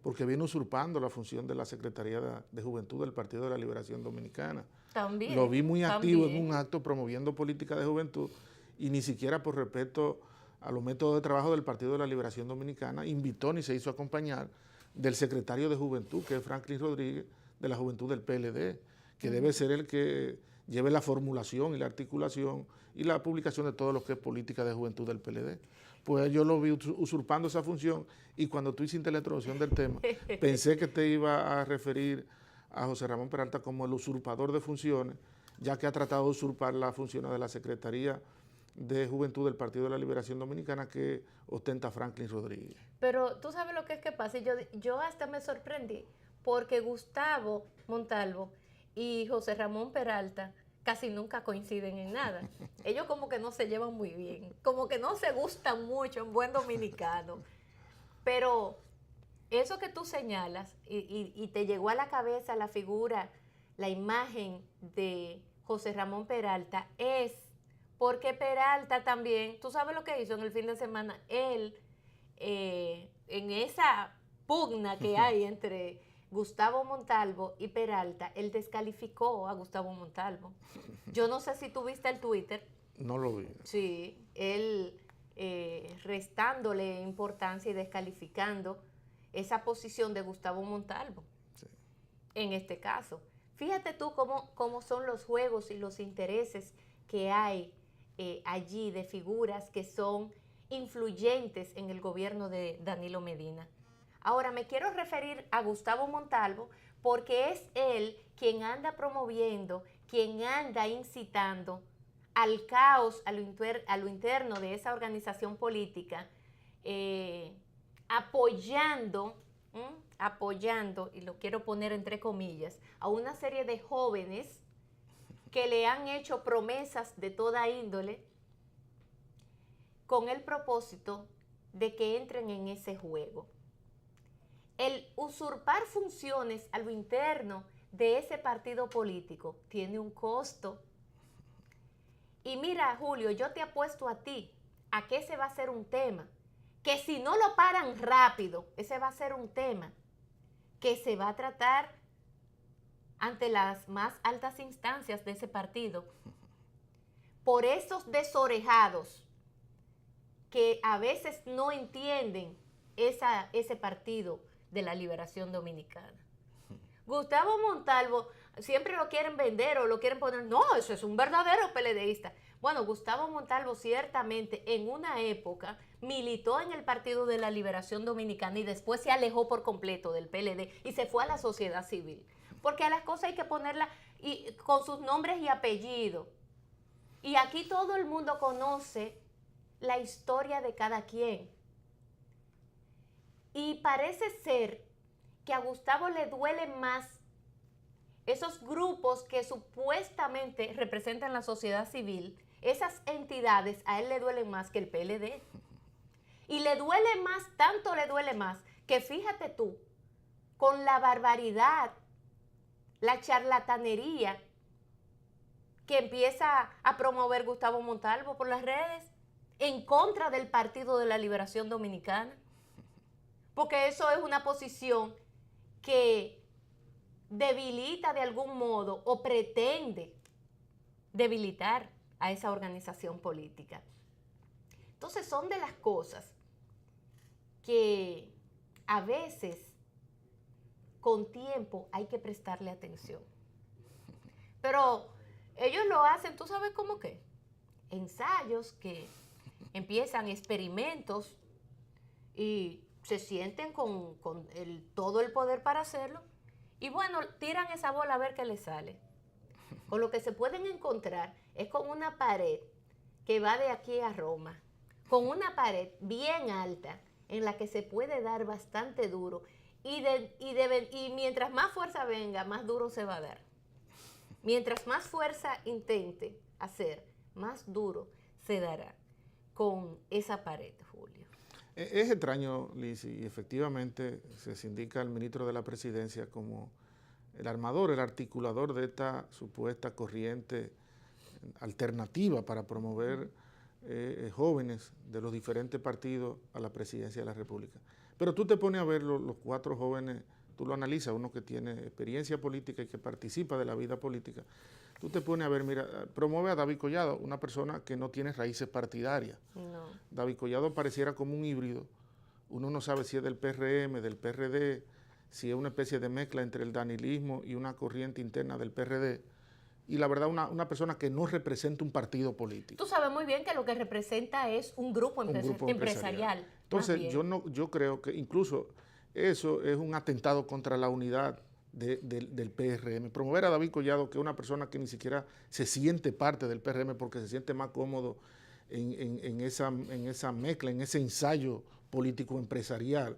C: porque viene usurpando la función de la Secretaría de Juventud del Partido de la Liberación Dominicana.
B: También.
C: Lo vi muy activo en un acto promoviendo política de juventud y ni siquiera por respeto a los métodos de trabajo del Partido de la Liberación Dominicana invitó ni se hizo acompañar del secretario de Juventud, que es Franklin Rodríguez, de la Juventud del PLD, que debe ser el que lleve la formulación y la articulación y la publicación de todo lo que es política de juventud del PLD. Pues yo lo vi usurpando esa función y cuando tú hiciste la introducción del tema, pensé que te iba a referir a José Ramón Peralta como el usurpador de funciones, ya que ha tratado de usurpar las funciones de la Secretaría de Juventud del Partido de la Liberación Dominicana que ostenta Franklin Rodríguez.
B: Pero tú sabes lo que es que pasa, yo hasta me sorprendí, porque Gustavo Montalvo y José Ramón Peralta casi nunca coinciden en nada. Ellos como que no se llevan muy bien, como que no se gustan mucho en buen dominicano. Pero eso que tú señalas y te llegó a la cabeza la figura, la imagen de José Ramón Peralta, es porque Peralta también, tú sabes lo que hizo en el fin de semana, él, en esa pugna que hay entre Gustavo Montalvo y Peralta, él descalificó a Gustavo Montalvo. Yo no sé si tú viste el Twitter
C: No lo vi.
B: Sí, él restándole importancia y descalificando esa posición de Gustavo Montalvo, sí, en este caso. Fíjate tú cómo son los juegos y los intereses que hay allí de figuras que son influyentes en el gobierno de Danilo Medina. Ahora me quiero referir a Gustavo Montalvo porque es él quien anda promoviendo, quien anda incitando al caos, a lo interno de esa organización política, apoyando, y lo quiero poner entre comillas, a una serie de jóvenes que le han hecho promesas de toda índole con el propósito de que entren en ese juego. El usurpar funciones a lo interno de ese partido político tiene un costo. Y mira, Julio, yo te apuesto a ti a que ese va a ser un tema, que si no lo paran rápido, ese va a ser un tema que se va a tratar ante las más altas instancias de ese partido, por esos desorejados que a veces no entienden ese partido de la Liberación Dominicana. Gustavo Montalvo siempre lo quieren vender o lo quieren poner, no, eso es un verdadero PLDista. Bueno, Gustavo Montalvo ciertamente en una época militó en el Partido de la Liberación Dominicana y después se alejó por completo del PLD y se fue a la sociedad civil. Porque a las cosas hay que ponerlas con sus nombres y apellidos. Y aquí todo el mundo conoce la historia de cada quien. Y parece ser que a Gustavo le duele más esos grupos que supuestamente representan la sociedad civil, esas entidades a él le duelen más que el PLD. Y le duele más, tanto le duele más, que fíjate tú, con la barbaridad, la charlatanería que empieza a promover Gustavo Montalvo por las redes en contra del Partido de la Liberación Dominicana. Porque eso es una posición que debilita de algún modo o pretende debilitar a esa organización política. Entonces son de las cosas que a veces con tiempo hay que prestarle atención. Pero ellos lo hacen, ¿tú sabes cómo qué? Ensayos que empiezan experimentos y se sienten con todo el poder para hacerlo. Y bueno, tiran esa bola a ver qué les sale. Con lo que se pueden encontrar es con una pared que va de aquí a Roma, con una pared bien alta en la que se puede dar bastante duro y mientras más fuerza venga, más duro se va a dar. Mientras más fuerza intente hacer, más duro se dará con esa pared, Julio.
C: Es extraño, Liz, y efectivamente se indica al ministro de la Presidencia como el armador, el articulador de esta supuesta corriente alternativa para promover jóvenes de los diferentes partidos a la presidencia de la República. Pero tú te pones a ver los 4 jóvenes, tú lo analizas, uno que tiene experiencia política y que participa de la vida política, tú te pones a ver, mira, promueve a David Collado, una persona que no tiene raíces partidarias.
B: No.
C: David Collado pareciera como un híbrido, uno no sabe si es del PRM, del PRD, si es una especie de mezcla entre el danilismo y una corriente interna del PRD, y la verdad una persona que no representa un partido político.
B: Tú sabes muy bien que lo que representa es un grupo empresarial.
C: Entonces yo creo que incluso eso es un atentado contra la unidad del PRM. Promover a David Collado, que es una persona que ni siquiera se siente parte del PRM porque se siente más cómodo en esa mezcla, en ese ensayo político empresarial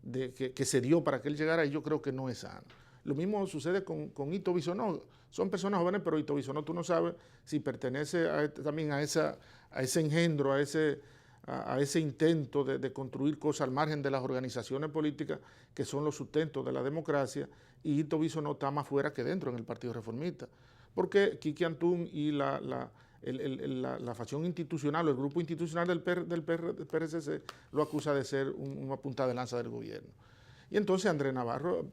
C: que se dio para que él llegara, y yo creo que no es sano. Lo mismo sucede con Ito Bisonó. Son personas jóvenes, pero Ito Bisonó tú no sabes si pertenece también a ese engendro, a ese intento de construir cosas al margen de las organizaciones políticas que son los sustentos de la democracia, y Ito Bisonó está más fuera que dentro en el Partido Reformista. Porque Kiki Antún y la facción institucional o el grupo institucional del PRCC lo acusa de ser una punta de lanza del gobierno. Y entonces Andrés Navarro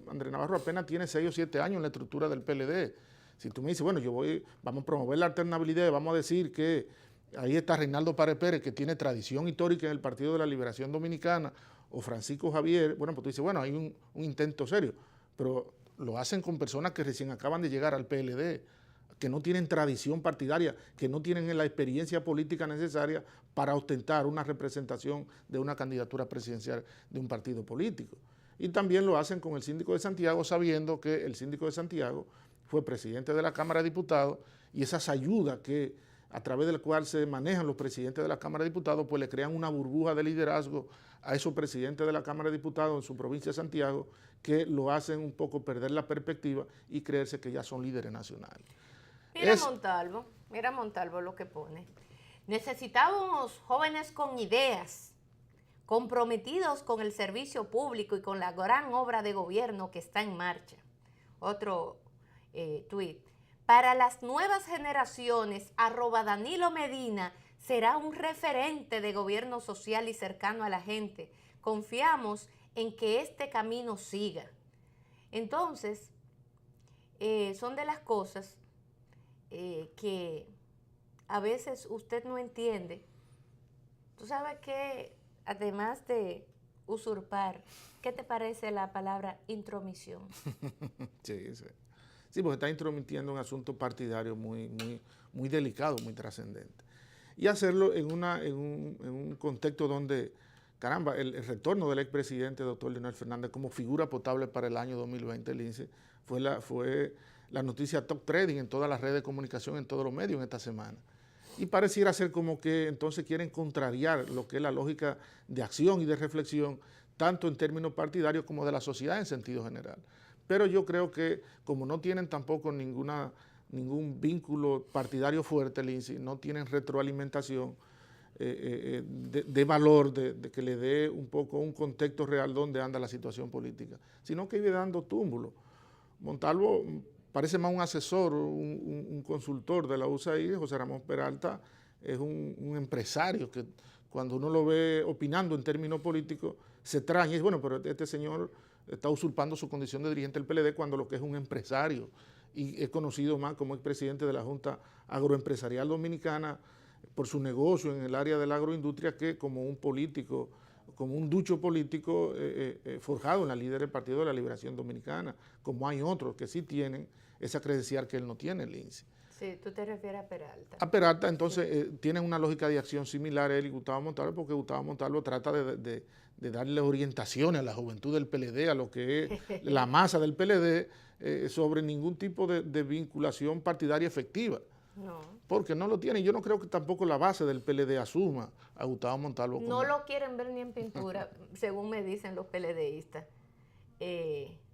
C: apenas tiene 6 o 7 años en la estructura del PLD. Si tú me dices, bueno, vamos a promover la alternabilidad, vamos a decir que Ahí está Reinaldo Párez Pérez, que tiene tradición histórica en el Partido de la Liberación Dominicana, o Francisco Javier. Bueno, pues tú dices, bueno, hay un intento serio, pero lo hacen con personas que recién acaban de llegar al PLD, que no tienen tradición partidaria, que no tienen la experiencia política necesaria para ostentar una representación de una candidatura presidencial de un partido político. Y también lo hacen con el síndico de Santiago, sabiendo que el síndico de Santiago fue presidente de la Cámara de Diputados, y esas ayudas que a través del cual se manejan los presidentes de la Cámara de Diputados, pues le crean una burbuja de liderazgo a esos presidentes de la Cámara de Diputados en su provincia de Santiago, que lo hacen un poco perder la perspectiva y creerse que ya son líderes nacionales.
B: Mira Montalvo lo que pone. Necesitamos jóvenes con ideas, comprometidos con el servicio público y con la gran obra de gobierno que está en marcha. Otro tuit. Para las nuevas generaciones, @Danilo Medina será un referente de gobierno social y cercano a la gente. Confiamos en que este camino siga. Entonces, son de las cosas que a veces usted no entiende. Tú sabes que, además de usurpar, ¿qué te parece la palabra intromisión?
C: Sí, sí. Sí, porque está intromitiendo un asunto partidario muy delicado, muy trascendente. Y hacerlo en un contexto donde, caramba, el retorno del expresidente, doctor Leonel Fernández, como figura potable para el año 2020, Lince, fue la noticia top trading en todas las redes de comunicación, en todos los medios en esta semana. Y pareciera ser como que entonces quieren contrariar lo que es la lógica de acción y de reflexión, tanto en términos partidarios como de la sociedad en sentido general. Pero yo creo que como no tienen tampoco ningún vínculo partidario fuerte, Lindsay, no tienen retroalimentación de valor, de que le dé un poco un contexto real donde anda la situación política, sino que vive dando túmulos. Montalvo parece más un asesor, un consultor de la USAID. José Ramón Peralta es un empresario que cuando uno lo ve opinando en términos políticos se extraña y dice, bueno, pero este señor está usurpando su condición de dirigente del PLD cuando lo que es un empresario, y es conocido más como expresidente de la Junta Agroempresarial Dominicana por su negocio en el área de la agroindustria, que como un político, como un ducho político forjado en la líder del Partido de la Liberación Dominicana, como hay otros que sí tienen esa credencial que él no tiene, Lindsay.
B: Sí, tú te refieres a Peralta.
C: A Peralta, entonces, sí. Tienen una lógica de acción similar él y Gustavo Montalvo, porque Gustavo Montalvo trata de darle orientaciones a la juventud del PLD, a lo que es la masa del PLD, sobre ningún tipo de vinculación partidaria efectiva.
B: No.
C: Porque no lo tienen. Yo no creo que tampoco la base del PLD asuma a Gustavo Montalvo.
B: No lo quieren ver ni en pintura, según me dicen los PLDistas.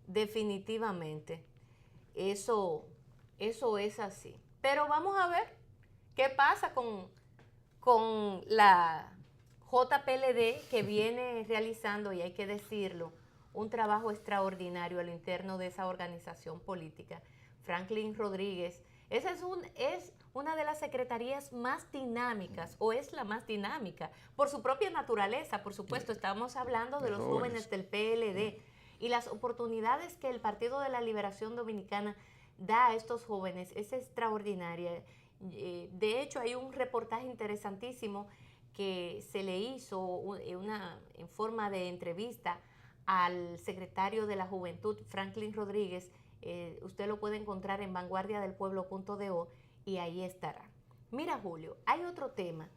B: Definitivamente, eso es así. Pero vamos a ver qué pasa con la JPLD, que viene realizando, y hay que decirlo, un trabajo extraordinario a lo interno de esa organización política. Franklin Rodríguez, esa es una de las secretarías más dinámicas, o es la más dinámica, por su propia naturaleza, por supuesto. Estamos hablando de los jóvenes del PLD y las oportunidades que el Partido de la Liberación Dominicana da a estos jóvenes es extraordinaria. De hecho, hay un reportaje interesantísimo que se le hizo en forma de entrevista al secretario de la Juventud, Franklin Rodríguez. Usted lo puede encontrar en vanguardiadelpueblo.do y ahí estará. Mira, Julio, hay otro tema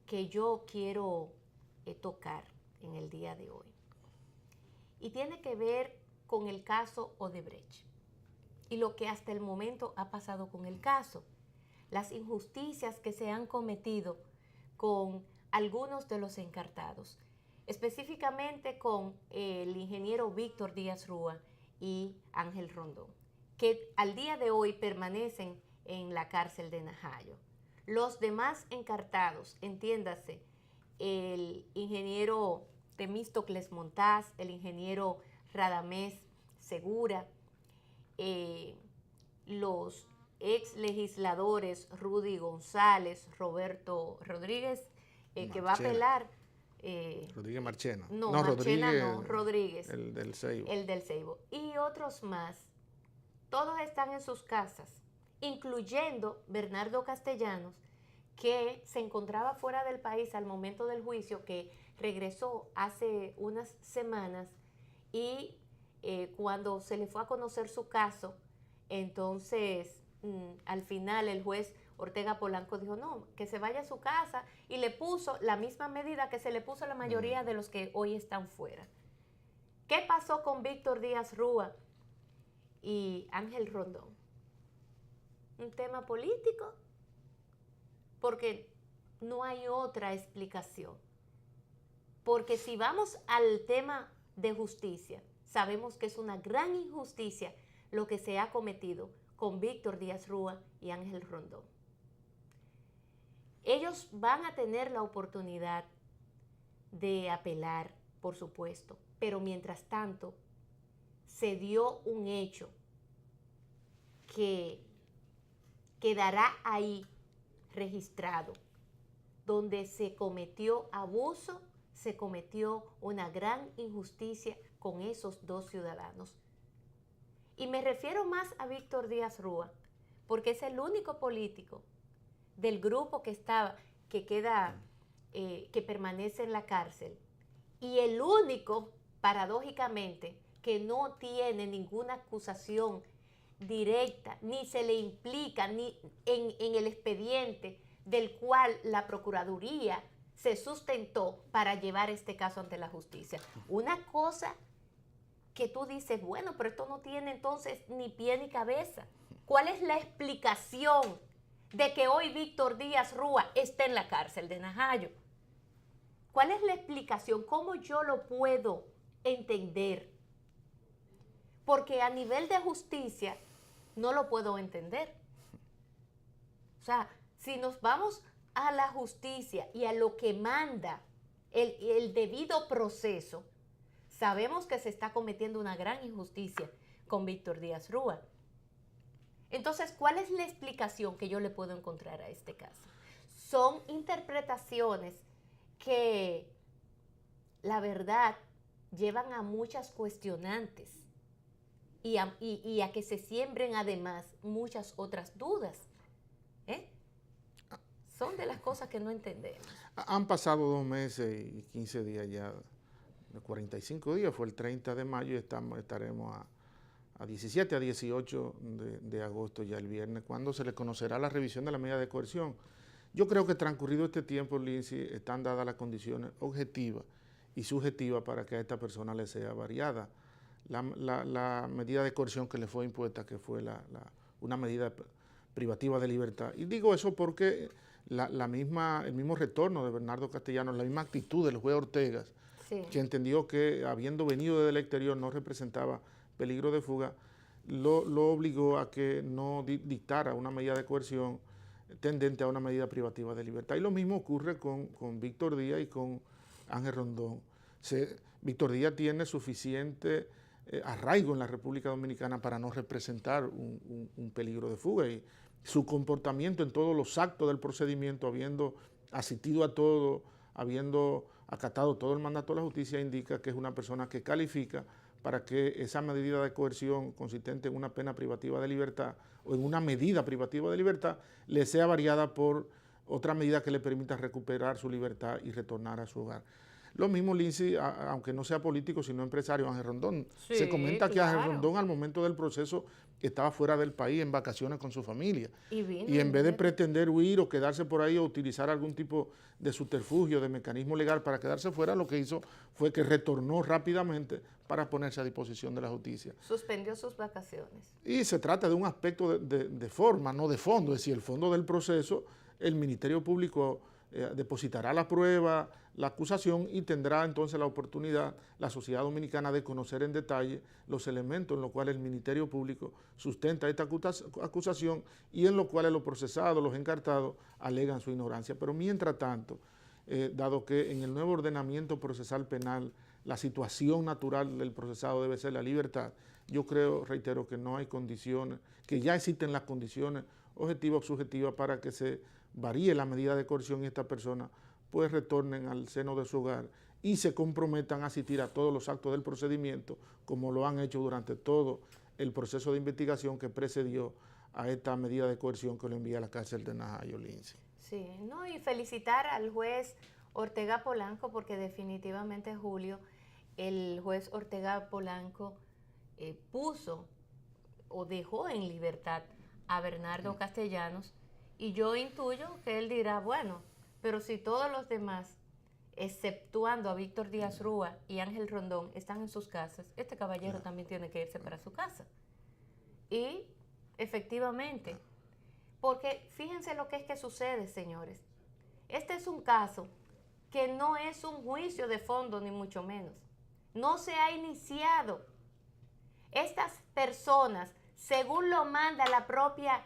B: que yo quiero tocar en el día de hoy, y tiene que ver con el caso Odebrecht y lo que hasta el momento ha pasado con el caso, las injusticias que se han cometido con algunos de los encartados, específicamente con el ingeniero Víctor Díaz Rúa y Ángel Rondón, que al día de hoy permanecen en la cárcel de Najayo. Los demás encartados, entiéndase, el ingeniero Temístocles Montaz, el ingeniero Radamés Segura, los ex legisladores Rudy González, Roberto Rodríguez, que va a apelar.
C: Rodríguez Marchena.
B: No, Marchena no, Rodríguez.
C: El del Ceibo.
B: El del Ceibo. Y otros más. Todos están en sus casas, incluyendo Bernardo Castellanos, que se encontraba fuera del país al momento del juicio, que regresó hace unas semanas y cuando se le fue a conocer su caso, entonces al final el juez Ortega Polanco dijo no, que se vaya a su casa y le puso la misma medida que se le puso a la mayoría de los que hoy están fuera. ¿Qué pasó con Víctor Díaz Rúa y Ángel Rondón? ¿Un tema político? Porque no hay otra explicación. Porque si vamos al tema de justicia, sabemos que es una gran injusticia lo que se ha cometido con Víctor Díaz Rúa y Ángel Rondón. Ellos van a tener la oportunidad de apelar, por supuesto, pero mientras tanto se dio un hecho que quedará ahí registrado, donde se cometió abuso, se cometió una gran injusticia con esos dos ciudadanos. Y me refiero más a Víctor Díaz Rúa, porque es el único político del grupo que permanece en la cárcel, y el único, paradójicamente, que no tiene ninguna acusación directa, ni se le implica ni en el expediente del cual la Procuraduría se sustentó para llevar este caso ante la justicia. Una cosa que tú dices, bueno, pero esto no tiene entonces ni pie ni cabeza. ¿Cuál es la explicación de que hoy Víctor Díaz Rúa esté en la cárcel de Najayo? ¿Cuál es la explicación? ¿Cómo yo lo puedo entender? Porque a nivel de justicia no lo puedo entender. O sea, si nos vamos a la justicia y a lo que manda el debido proceso, sabemos que se está cometiendo una gran injusticia con Víctor Díaz Rúa. Entonces, ¿cuál es la explicación que yo le puedo encontrar a este caso? Son interpretaciones que, la verdad, llevan a muchas cuestionantes y a que se siembren además muchas otras dudas. Son de las cosas que no entendemos.
C: Han pasado 2 meses y 15 días ya, 45 días, fue el 30 de mayo y estaremos a 17, a 18 de agosto, ya el viernes, cuando se le conocerá la revisión de la medida de coerción. Yo creo que transcurrido este tiempo, Lindsay, están dadas las condiciones objetivas y subjetivas para que a esta persona le sea variada la medida de coerción que le fue impuesta, que fue una medida privativa de libertad. Y digo eso porque el mismo retorno de Bernardo Castellanos, la misma actitud del juez Ortega, sí, que entendió que habiendo venido desde el exterior no representaba peligro de fuga, lo obligó a que no dictara una medida de coerción tendente a una medida privativa de libertad. Y lo mismo ocurre con Víctor Díaz y con Ángel Rondón. Víctor Díaz tiene suficiente arraigo en la República Dominicana para no representar un peligro de fuga, y su comportamiento en todos los actos del procedimiento, habiendo asistido a todo, habiendo acatado todo el mandato de la justicia, indica que es una persona que califica para que esa medida de coerción consistente en una pena privativa de libertad o en una medida privativa de libertad le sea variada por otra medida que le permita recuperar su libertad y retornar a su hogar. Lo mismo, Lindsay, aunque no sea político, sino empresario, Ángel Rondón. Sí, se comenta que Ángel Rondón al momento del proceso estaba fuera del país en vacaciones con su familia. Y en vez de pretender huir o quedarse por ahí o utilizar algún tipo de subterfugio, de mecanismo legal para quedarse fuera, lo que hizo fue que retornó rápidamente para ponerse a disposición de la justicia.
B: Suspendió sus vacaciones.
C: Y se trata de un aspecto de forma, no de fondo. Es decir, el fondo del proceso, el Ministerio Público depositará la prueba, la acusación, y tendrá entonces la oportunidad la sociedad dominicana de conocer en detalle los elementos en los cuales el Ministerio Público sustenta esta acusación y en los cuales los procesados, los encartados, alegan su ignorancia. Pero mientras tanto, dado que en el nuevo ordenamiento procesal penal la situación natural del procesado debe ser la libertad, yo creo, reitero, que no hay condiciones, que ya existen las condiciones objetivas o subjetivas para que se varíe la medida de coerción y estas personas pues retornen al seno de su hogar y se comprometan a asistir a todos los actos del procedimiento, como lo han hecho durante todo el proceso de investigación que precedió a esta medida de coerción que lo envía a la cárcel de Najayo, Lindsay.
B: Sí, no, y felicitar al juez Ortega Polanco porque definitivamente, Julio, el juez Ortega Polanco puso o dejó en libertad a Bernardo Castellanos, y yo intuyo que él dirá, bueno, pero si todos los demás, exceptuando a Víctor Díaz Rúa y Ángel Rondón, están en sus casas, este caballero también tiene que irse para su casa. Y efectivamente, porque fíjense lo que es que sucede, señores. Este es un caso que no es un juicio de fondo, ni mucho menos. No se ha iniciado. Estas personas, según lo manda la propia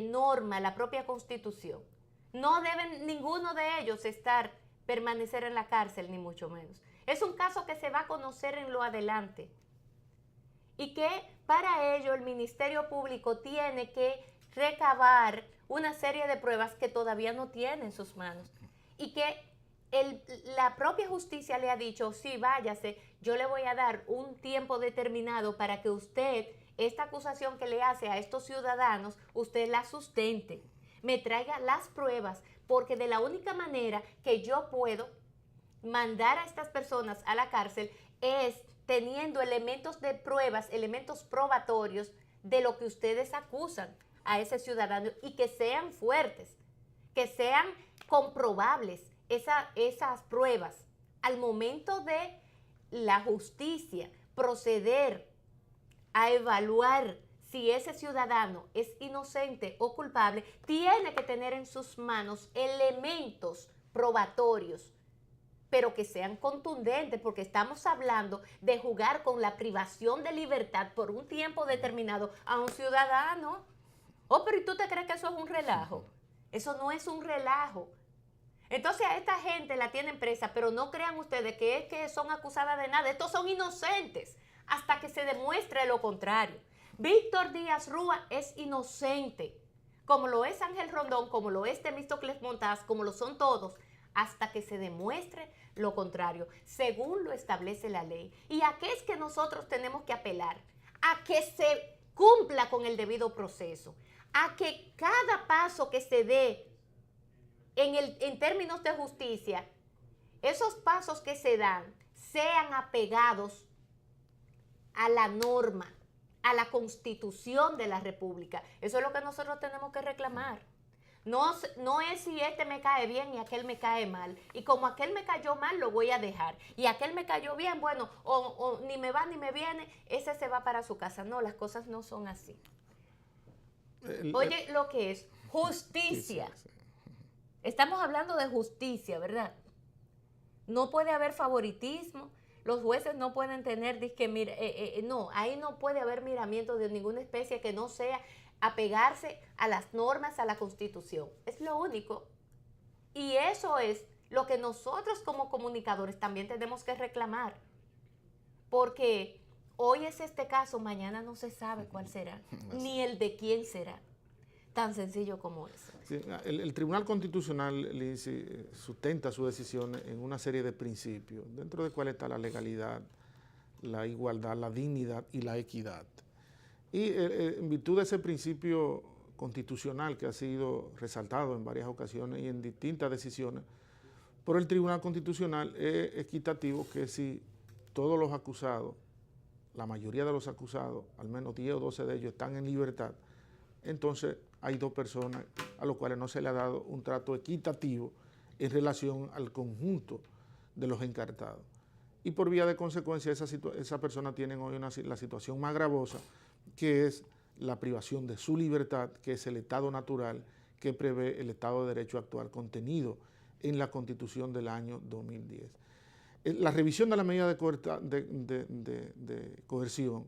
B: norma, la propia Constitución, no deben ninguno de ellos permanecer en la cárcel, ni mucho menos. Es un caso que se va a conocer en lo adelante y que para ello el Ministerio Público tiene que recabar una serie de pruebas que todavía no tiene en sus manos y que la propia justicia le ha dicho, sí, váyase, yo le voy a dar un tiempo determinado para que usted, esta acusación que le hace a estos ciudadanos, usted la sustente, me traiga las pruebas, porque de la única manera que yo puedo mandar a estas personas a la cárcel es teniendo elementos de pruebas, elementos probatorios de lo que ustedes acusan a ese ciudadano y que sean fuertes, que sean comprobables esas pruebas. Al momento de la justicia proceder a evaluar si ese ciudadano es inocente o culpable, tiene que tener en sus manos elementos probatorios, pero que sean contundentes, porque estamos hablando de jugar con la privación de libertad por un tiempo determinado a un ciudadano. Oh, pero ¿y tú te crees que eso es un relajo? Eso no es un relajo. Entonces a esta gente la tienen presa, pero no crean ustedes que es que son acusadas de nada. Estos son inocentes hasta que se demuestre lo contrario. Víctor Díaz Rúa es inocente, como lo es Ángel Rondón, como lo es Temístocles Montaz, como lo son todos, hasta que se demuestre lo contrario, según lo establece la ley. ¿Y a qué es que nosotros tenemos que apelar? A que se cumpla con el debido proceso, a que cada paso que se dé en términos de justicia, esos pasos que se dan sean apegados a la norma, a la Constitución de la República. Eso es lo que nosotros tenemos que reclamar. No es si este me cae bien y aquel me cae mal. Y como aquel me cayó mal, lo voy a dejar. Y aquel me cayó bien, bueno, o ni me va ni me viene, ese se va para su casa. No, las cosas no son así. Oye, lo que es justicia. Estamos hablando de justicia, ¿verdad? No puede haber favoritismo. Los jueces no pueden tener, no, ahí no puede haber miramiento de ninguna especie que no sea apegarse a las normas, a la Constitución. Es lo único. Y eso es lo que nosotros como comunicadores también tenemos que reclamar. Porque hoy es este caso, mañana no se sabe cuál será, ni el de quién será. Tan sencillo como eso.
C: Sí, el Tribunal Constitucional sustenta su decisión en una serie de principios, dentro de cuál está la legalidad, la igualdad, la dignidad y la equidad. Y en virtud de ese principio constitucional que ha sido resaltado en varias ocasiones y en distintas decisiones por el Tribunal Constitucional, es equitativo que si todos los acusados, la mayoría de los acusados, al menos 10 o 12 de ellos están en libertad, entonces hay dos personas a las cuales no se le ha dado un trato equitativo en relación al conjunto de los encartados. Y por vía de consecuencia, esa persona tienen hoy la situación más gravosa, que es la privación de su libertad, que es el estado natural que prevé el Estado de Derecho actual contenido en la Constitución del año 2010. La revisión de la medida de coerción,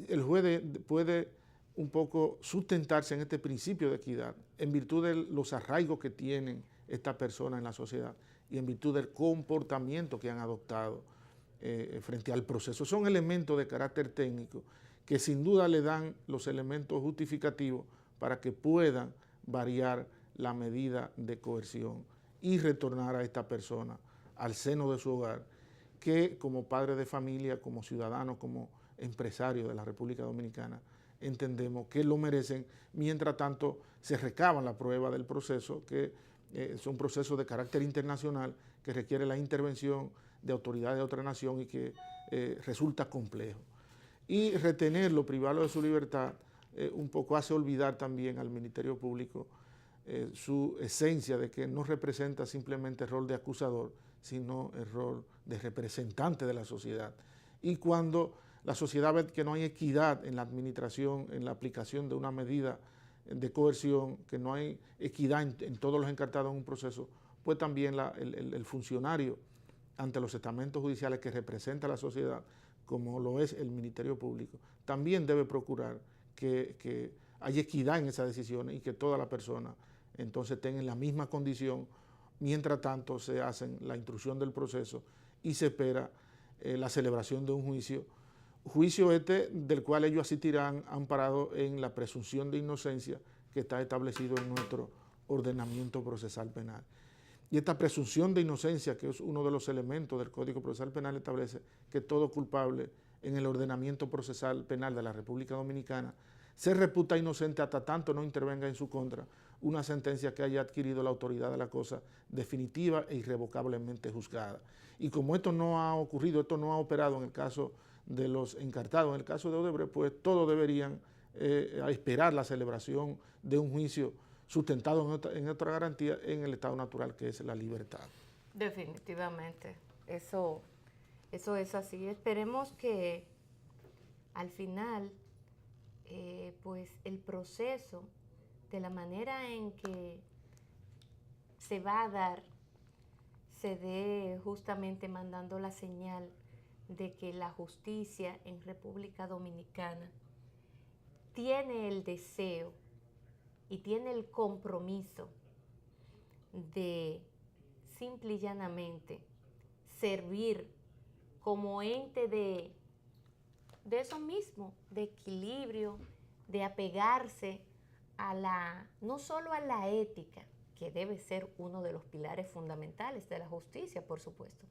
C: el juez puede un poco sustentarse en este principio de equidad en virtud de los arraigos que tienen estas personas en la sociedad y en virtud del comportamiento que han adoptado frente al proceso. Son elementos de carácter técnico que sin duda le dan los elementos justificativos para que puedan variar la medida de coerción y retornar a esta persona al seno de su hogar, que como padre de familia, como ciudadano, como empresario de la República Dominicana, entendemos que lo merecen. Mientras tanto, se recaban la prueba del proceso, que es un proceso de carácter internacional que requiere la intervención de autoridades de otra nación y que resulta complejo. Y retenerlo, privarlo de su libertad, un poco hace olvidar también al Ministerio Público su esencia de que no representa simplemente el rol de acusador, sino el rol de representante de la sociedad. Y cuando la sociedad ve que no hay equidad en la administración, en la aplicación de una medida de coerción, que no hay equidad en todos los encartados en un proceso, pues también el funcionario ante los estamentos judiciales que representa a la sociedad, como lo es el Ministerio Público, también debe procurar que haya equidad en esas decisiones y que todas las personas entonces tengan la misma condición. Mientras tanto se hace la instrucción del proceso y se espera la celebración de un juicio del cual ellos asistirán amparado en la presunción de inocencia que está establecido en nuestro ordenamiento procesal penal. Y esta presunción de inocencia, que es uno de los elementos del Código Procesal Penal, establece que todo culpable en el ordenamiento procesal penal de la República Dominicana se reputa inocente hasta tanto no intervenga en su contra una sentencia que haya adquirido la autoridad de la cosa definitiva e irrevocablemente juzgada. Y como esto no ha ocurrido, esto no ha operado en el caso de los encartados, en el caso de Odebrecht, pues todos deberían esperar la celebración de un juicio sustentado en otra garantía en el estado natural, que es la libertad.
B: Definitivamente, eso es así. Esperemos que al final, pues el proceso, de la manera en que se va a dar, se dé justamente mandando la señal de que la justicia en República Dominicana tiene el deseo y tiene el compromiso de simple y llanamente servir como ente de eso mismo, de equilibrio, de apegarse no solo a la ética, que debe ser uno de los pilares fundamentales de la justicia, por supuesto,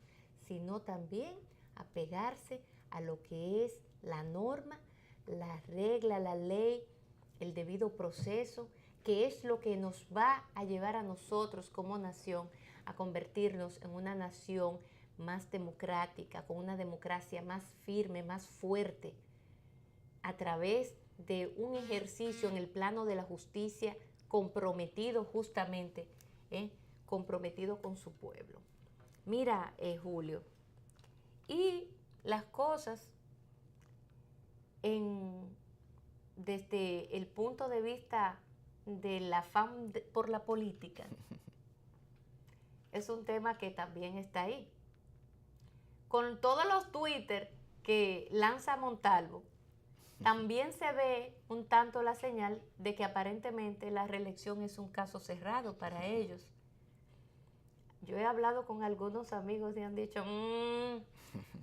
B: sino también apegarse a lo que es la norma, la regla, la ley, el debido proceso, que es lo que nos va a llevar a nosotros como nación a convertirnos en una nación más democrática, con una democracia más firme, más fuerte, a través de un ejercicio en el plano de la justicia comprometido justamente, comprometido con su pueblo. Mira, Julio, y las cosas desde el punto de vista del afán por la política, es un tema que también está ahí. Con todos los Twitter que lanza Montalvo, también se ve un tanto la señal de que aparentemente la reelección es un caso cerrado para ellos. Yo he hablado con algunos amigos y han dicho,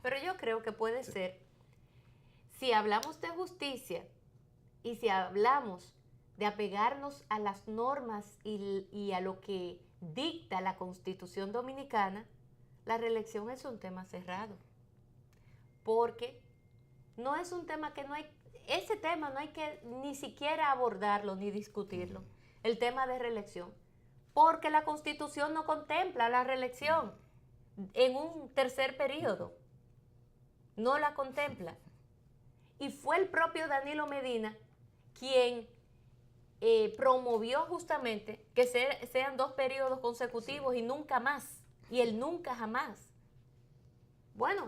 B: pero yo creo que puede ser. Si hablamos de justicia y si hablamos de apegarnos a las normas y a lo que dicta la Constitución Dominicana, la reelección es un tema cerrado. Porque no es un tema que ese tema no hay que ni siquiera abordarlo ni discutirlo, el tema de reelección, porque la Constitución no contempla la reelección en un tercer periodo, no la contempla. Y fue el propio Danilo Medina quien promovió justamente que sean 2 periodos consecutivos y nunca más, y el nunca jamás. Bueno,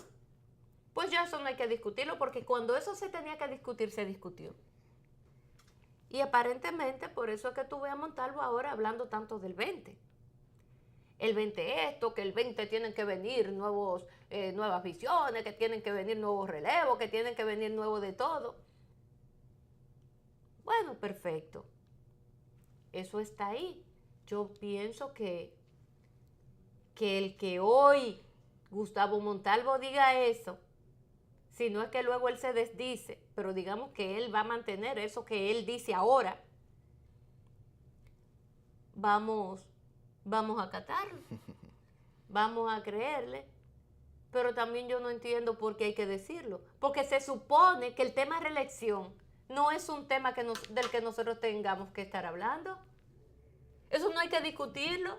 B: pues ya eso no hay que discutirlo, porque cuando eso se tenía que discutir, se discutió. Y aparentemente por eso es que tú ves a Montalvo ahora hablando tanto del 20. El 20 esto, que el 20 tienen que venir nuevas visiones, que tienen que venir nuevos relevos, que tienen que venir nuevos de todo. Bueno, perfecto. Eso está ahí. Yo pienso que el que hoy Gustavo Montalvo diga eso, si no es que luego él se desdice, pero digamos que él va a mantener eso que él dice ahora, vamos a acatarlo, vamos a creerle, pero también yo no entiendo por qué hay que decirlo, porque se supone que el tema reelección no es un tema del que nosotros tengamos que estar hablando. Eso no hay que discutirlo.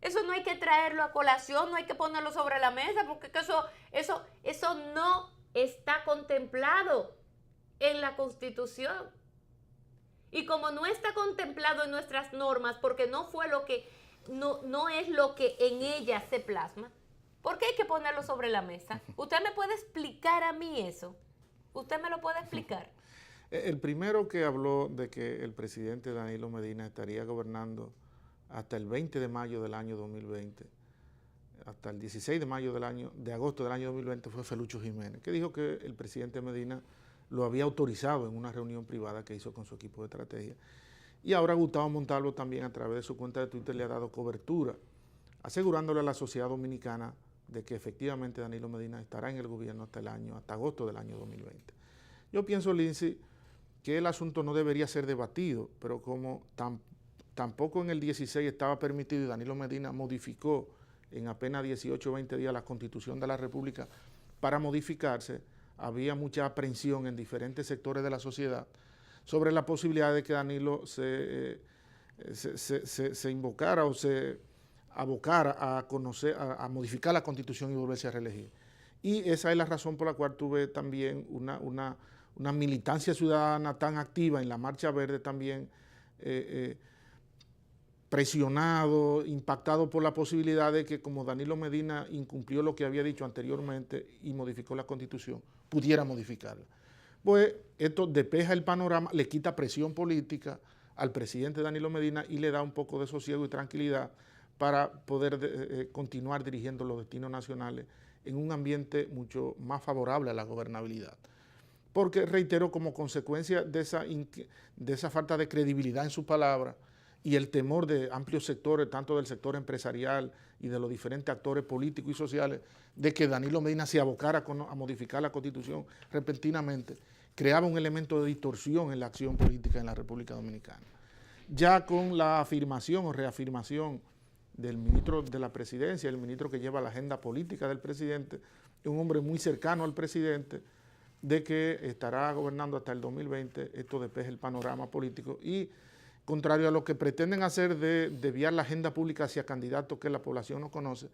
B: Eso no hay que traerlo a colación, no hay que ponerlo sobre la mesa, porque eso no está contemplado en la Constitución. Y como no está contemplado en nuestras normas, porque no es lo que en ellas se plasma, ¿por qué hay que ponerlo sobre la mesa? ¿Usted me puede explicar a mí eso? ¿Usted me lo puede explicar?
C: El primero que habló de que el presidente Danilo Medina estaría gobernando hasta el 20 de mayo del año 2020, hasta el 16 de agosto del año 2020 fue Felucho Jiménez, que dijo que el presidente Medina lo había autorizado en una reunión privada que hizo con su equipo de estrategia. Y ahora Gustavo Montalvo también a través de su cuenta de Twitter le ha dado cobertura, asegurándole a la sociedad dominicana de que efectivamente Danilo Medina estará en el gobierno hasta agosto del año 2020. Yo pienso, Lindsay, que el asunto no debería ser debatido, pero como tampoco en el 16 estaba permitido y Danilo Medina modificó en apenas 18 o 20 días la Constitución de la República para modificarse, había mucha aprensión en diferentes sectores de la sociedad sobre la posibilidad de que Danilo se invocara o se abocara a modificar la Constitución y volverse a reelegir. Y esa es la razón por la cual tuve también una militancia ciudadana tan activa en la Marcha Verde también, presionado, impactado por la posibilidad de que como Danilo Medina incumplió lo que había dicho anteriormente y modificó la Constitución, pudiera modificarla. Pues esto despeja el panorama, le quita presión política al presidente Danilo Medina y le da un poco de sosiego y tranquilidad para poder continuar dirigiendo los destinos nacionales en un ambiente mucho más favorable a la gobernabilidad. Porque, reitero, como consecuencia de esa falta de credibilidad en su palabra y el temor de amplios sectores, tanto del sector empresarial y de los diferentes actores políticos y sociales, de que Danilo Medina se abocara a modificar la Constitución repentinamente, creaba un elemento de distorsión en la acción política en la República Dominicana. Ya con la afirmación o reafirmación del ministro de la Presidencia, el ministro que lleva la agenda política del presidente, un hombre muy cercano al presidente, de que estará gobernando hasta el 2020, esto despeja el panorama político y, contrario a lo que pretenden hacer de desviar la agenda pública hacia candidatos que la población no conoce,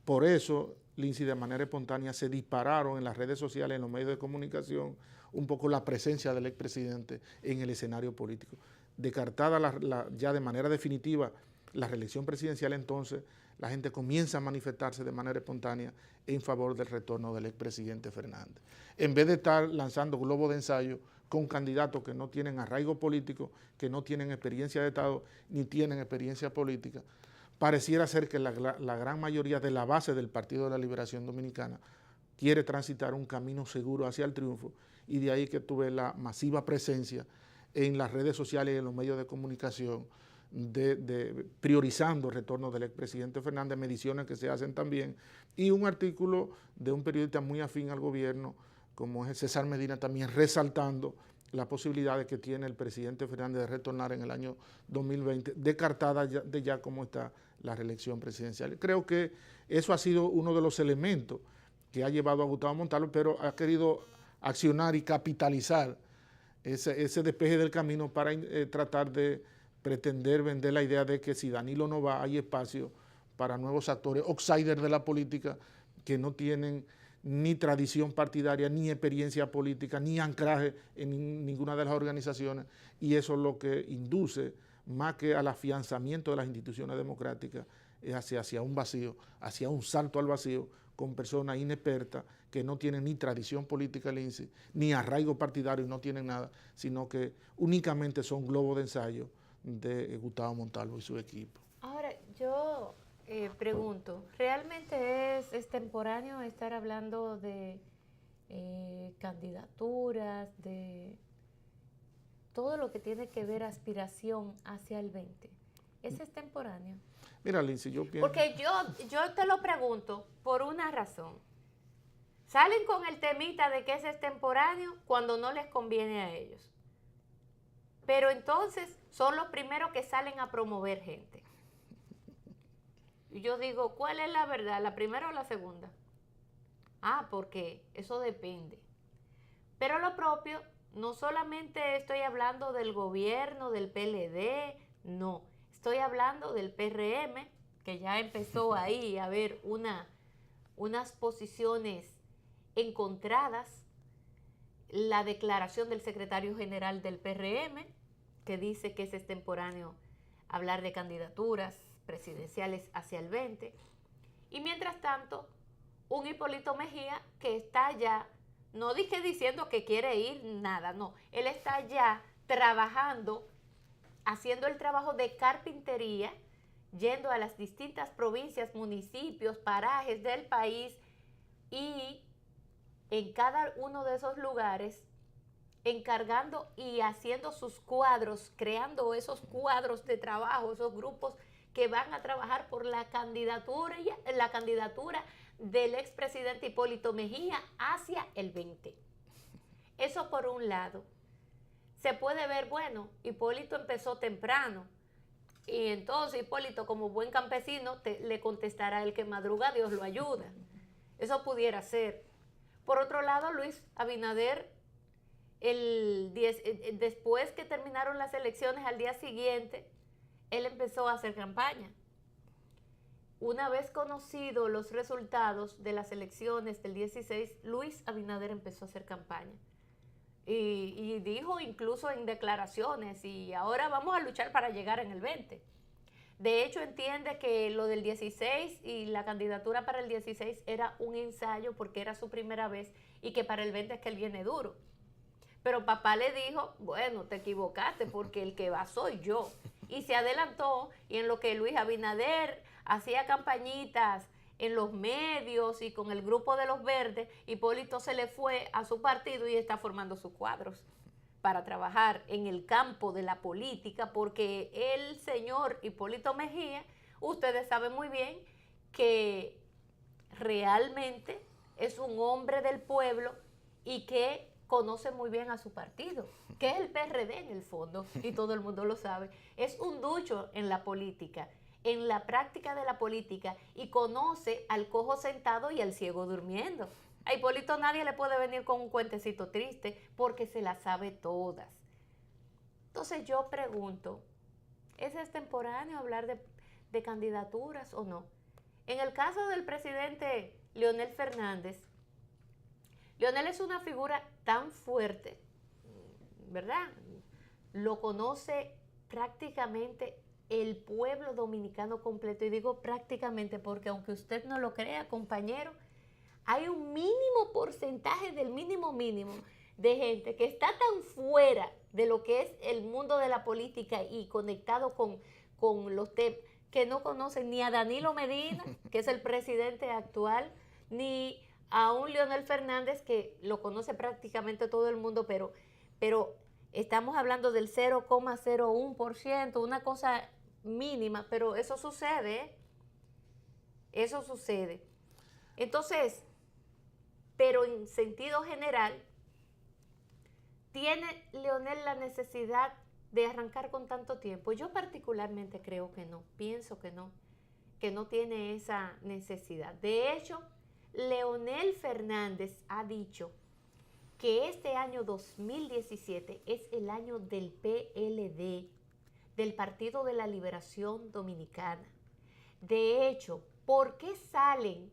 C: por eso, Lindsay, de manera espontánea se dispararon en las redes sociales, en los medios de comunicación, un poco la presencia del expresidente en el escenario político. Descartada ya de manera definitiva la reelección presidencial, entonces la gente comienza a manifestarse de manera espontánea en favor del retorno del expresidente Fernández. En vez de estar lanzando globos de ensayo con candidatos que no tienen arraigo político, que no tienen experiencia de Estado, ni tienen experiencia política, pareciera ser que la gran mayoría de la base del Partido de la Liberación Dominicana quiere transitar un camino seguro hacia el triunfo, y de ahí que tuve la masiva presencia en las redes sociales y en los medios de comunicación priorizando el retorno del expresidente Fernández, mediciones que se hacen también, y un artículo de un periodista muy afín al gobierno, como es César Medina, también resaltando la posibilidad de que tiene el presidente Fernández de retornar en el año 2020, descartada ya cómo está la reelección presidencial. Creo que eso ha sido uno de los elementos que ha llevado a Gustavo Montalvo, pero ha querido accionar y capitalizar ese despeje del camino para tratar de pretender vender la idea de que si Danilo no va, hay espacio para nuevos actores, outsiders de la política, que no tienen ni tradición partidaria, ni experiencia política, ni anclaje en ninguna de las organizaciones, y eso es lo que induce, más que al afianzamiento de las instituciones democráticas, es hacia un vacío, hacia un salto al vacío, con personas inexpertas que no tienen ni tradición política, ni arraigo partidario, y no tienen nada, sino que únicamente son globos de ensayo de Gustavo Montalvo y su equipo.
B: Ahora, yo pregunto, ¿realmente es extemporáneo estar hablando de candidaturas, de todo lo que tiene que ver aspiración hacia el 20? ¿Es extemporáneo?
C: Mira, Lindsay, yo pienso...
B: Porque yo te lo pregunto por una razón. Salen con el temita de que es extemporáneo cuando no les conviene a ellos. Pero entonces son los primeros que salen a promover gente. Y yo digo, ¿cuál es la verdad? ¿La primera o la segunda? Ah, porque eso depende. Pero lo propio no solamente estoy hablando del gobierno, del PLD, no, estoy hablando del PRM, que ya empezó ahí a haber unas posiciones encontradas, la declaración del secretario general del PRM, que dice que es extemporáneo hablar de candidaturas presidenciales hacia el 20, y mientras tanto, un Hipólito Mejía que está ya, no dije diciendo que quiere ir, nada, no, él está ya trabajando, haciendo el trabajo de carpintería, yendo a las distintas provincias, municipios, parajes del país y en cada uno de esos lugares encargando y haciendo sus cuadros, creando esos cuadros de trabajo, esos grupos que van a trabajar por la candidatura del expresidente Hipólito Mejía hacia el 20. Eso por un lado. Se puede ver, bueno, Hipólito empezó temprano, y entonces Hipólito, como buen campesino, le contestará el que madruga, Dios lo ayuda. Eso pudiera ser. Por otro lado, Luis Abinader, después que terminaron las elecciones, al día siguiente, él empezó a hacer campaña. Una vez conocidos los resultados de las elecciones del 16, Luis Abinader empezó a hacer campaña. Y dijo incluso en declaraciones, y ahora vamos a luchar para llegar en el 20. De hecho, entiende que lo del 16 y la candidatura para el 16 era un ensayo porque era su primera vez y que para el 20 es que él viene duro. Pero papá le dijo, bueno, te equivocaste porque el que va soy yo. Y se adelantó, y en lo que Luis Abinader hacía campañitas en los medios y con el grupo de los verdes, Hipólito se le fue a su partido y está formando sus cuadros para trabajar en el campo de la política, porque el señor Hipólito Mejía, ustedes saben muy bien que realmente es un hombre del pueblo y que conoce muy bien a su partido, que es el PRD en el fondo, y todo el mundo lo sabe. Es un ducho en la política, en la práctica de la política, y conoce al cojo sentado y al ciego durmiendo. A Hipólito nadie le puede venir con un cuentecito triste porque se las sabe todas. Entonces yo pregunto, ¿es extemporáneo hablar de candidaturas o no? En el caso del presidente Leonel Fernández, Leonel es una figura tan fuerte, ¿verdad? Lo conoce prácticamente el pueblo dominicano completo, y digo prácticamente porque aunque usted no lo crea, compañero, hay un mínimo porcentaje del mínimo de gente que está tan fuera de lo que es el mundo de la política y conectado con los temas, que no conocen ni a Danilo Medina, que es el presidente actual, ni a un Leonel Fernández, que lo conoce prácticamente todo el mundo, pero estamos hablando del 0,01%, una cosa mínima, pero eso sucede, ¿eh? Eso sucede. Entonces, pero en sentido general, ¿tiene Leonel la necesidad de arrancar con tanto tiempo? Yo particularmente creo que no, pienso que no tiene esa necesidad. De hecho, Leonel Fernández ha dicho que este año 2017 es el año del PLD, del Partido de la Liberación Dominicana. De hecho, ¿por qué salen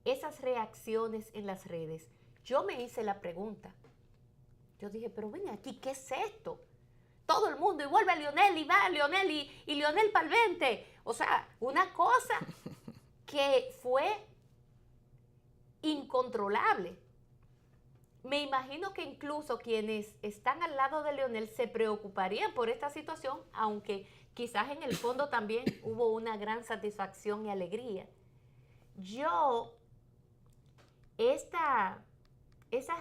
B: esas reacciones en las redes? Yo me hice la pregunta. Yo dije, pero ven aquí, ¿qué es esto? Todo el mundo, y vuelve a Leonel, y va a Leonel, y Leonel para el 20. O sea, una cosa que fue incontrolable. Me imagino que incluso quienes están al lado de Leonel se preocuparían por esta situación, aunque quizás en el fondo también hubo una gran satisfacción y alegría. Esa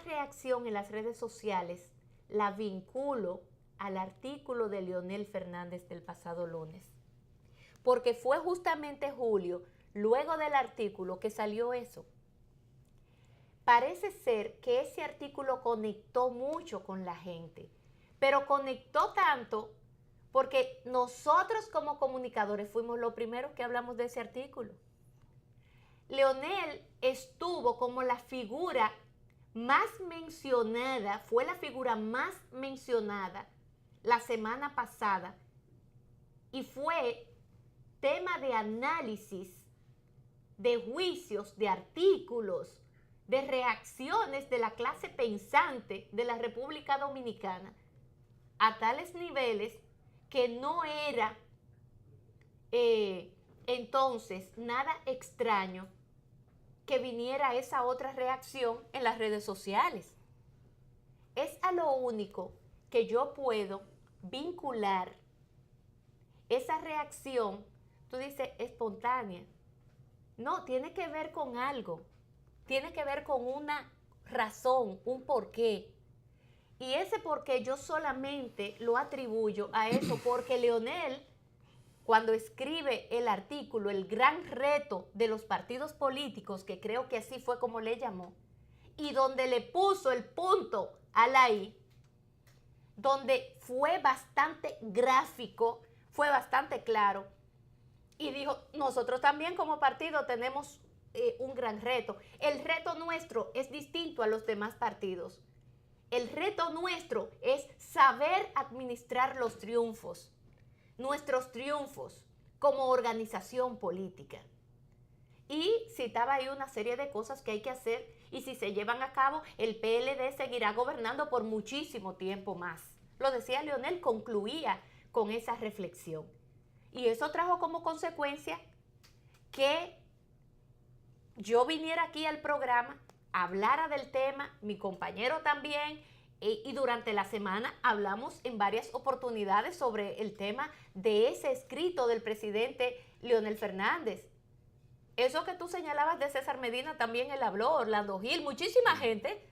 B: reacción en las redes sociales la vinculo al artículo de Leonel Fernández del pasado lunes, porque fue justamente Julio, luego del artículo, que salió eso. Parece ser que ese artículo conectó mucho con la gente, pero conectó tanto porque nosotros como comunicadores fuimos los primeros que hablamos de ese artículo. Leonel estuvo como la figura más mencionada, fue la figura más mencionada la semana pasada y fue tema de análisis, de juicios, de artículos, de reacciones de la clase pensante de la República Dominicana a tales niveles que no era entonces nada extraño que viniera esa otra reacción en las redes sociales. Es a lo único que yo puedo vincular esa reacción, tú dices, espontánea. No, tiene que ver con algo, tiene que ver con una razón, un porqué. Y ese porqué yo solamente lo atribuyo a eso porque Leonel, cuando escribe el artículo, el gran reto de los partidos políticos, que creo que así fue como le llamó, y donde le puso el punto a la I, donde fue bastante gráfico, fue bastante claro, y dijo, nosotros también como partido tenemos un gran reto. El reto nuestro es distinto a los demás partidos. El reto nuestro es saber administrar los triunfos, nuestros triunfos como organización política. Y citaba ahí una serie de cosas que hay que hacer y si se llevan a cabo, el PLD seguirá gobernando por muchísimo tiempo más. Lo decía Leonel, concluía con esa reflexión. Y eso trajo como consecuencia que yo viniera aquí al programa, hablara del tema, mi compañero también, y durante la semana hablamos en varias oportunidades sobre el tema de ese escrito del presidente Leonel Fernández. Eso que tú señalabas de César Medina también él habló, Orlando Gil, muchísima gente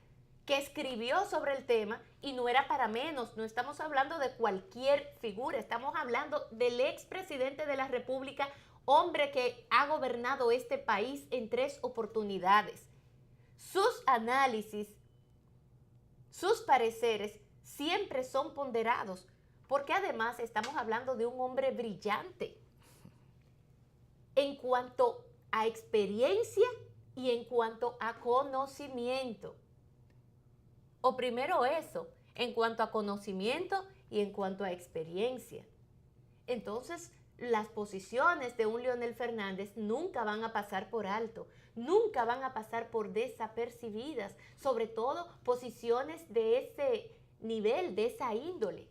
B: que escribió sobre el tema y no era para menos, no estamos hablando de cualquier figura, estamos hablando del expresidente de la República, hombre que ha gobernado este país en 3 oportunidades. Sus análisis, sus pareceres siempre son ponderados, porque además estamos hablando de un hombre brillante en cuanto a experiencia y en cuanto a conocimiento. O primero eso, en cuanto a conocimiento y en cuanto a experiencia. Entonces, las posiciones de un Leonel Fernández nunca van a pasar por alto, nunca van a pasar por desapercibidas, sobre todo posiciones de ese nivel, de esa índole.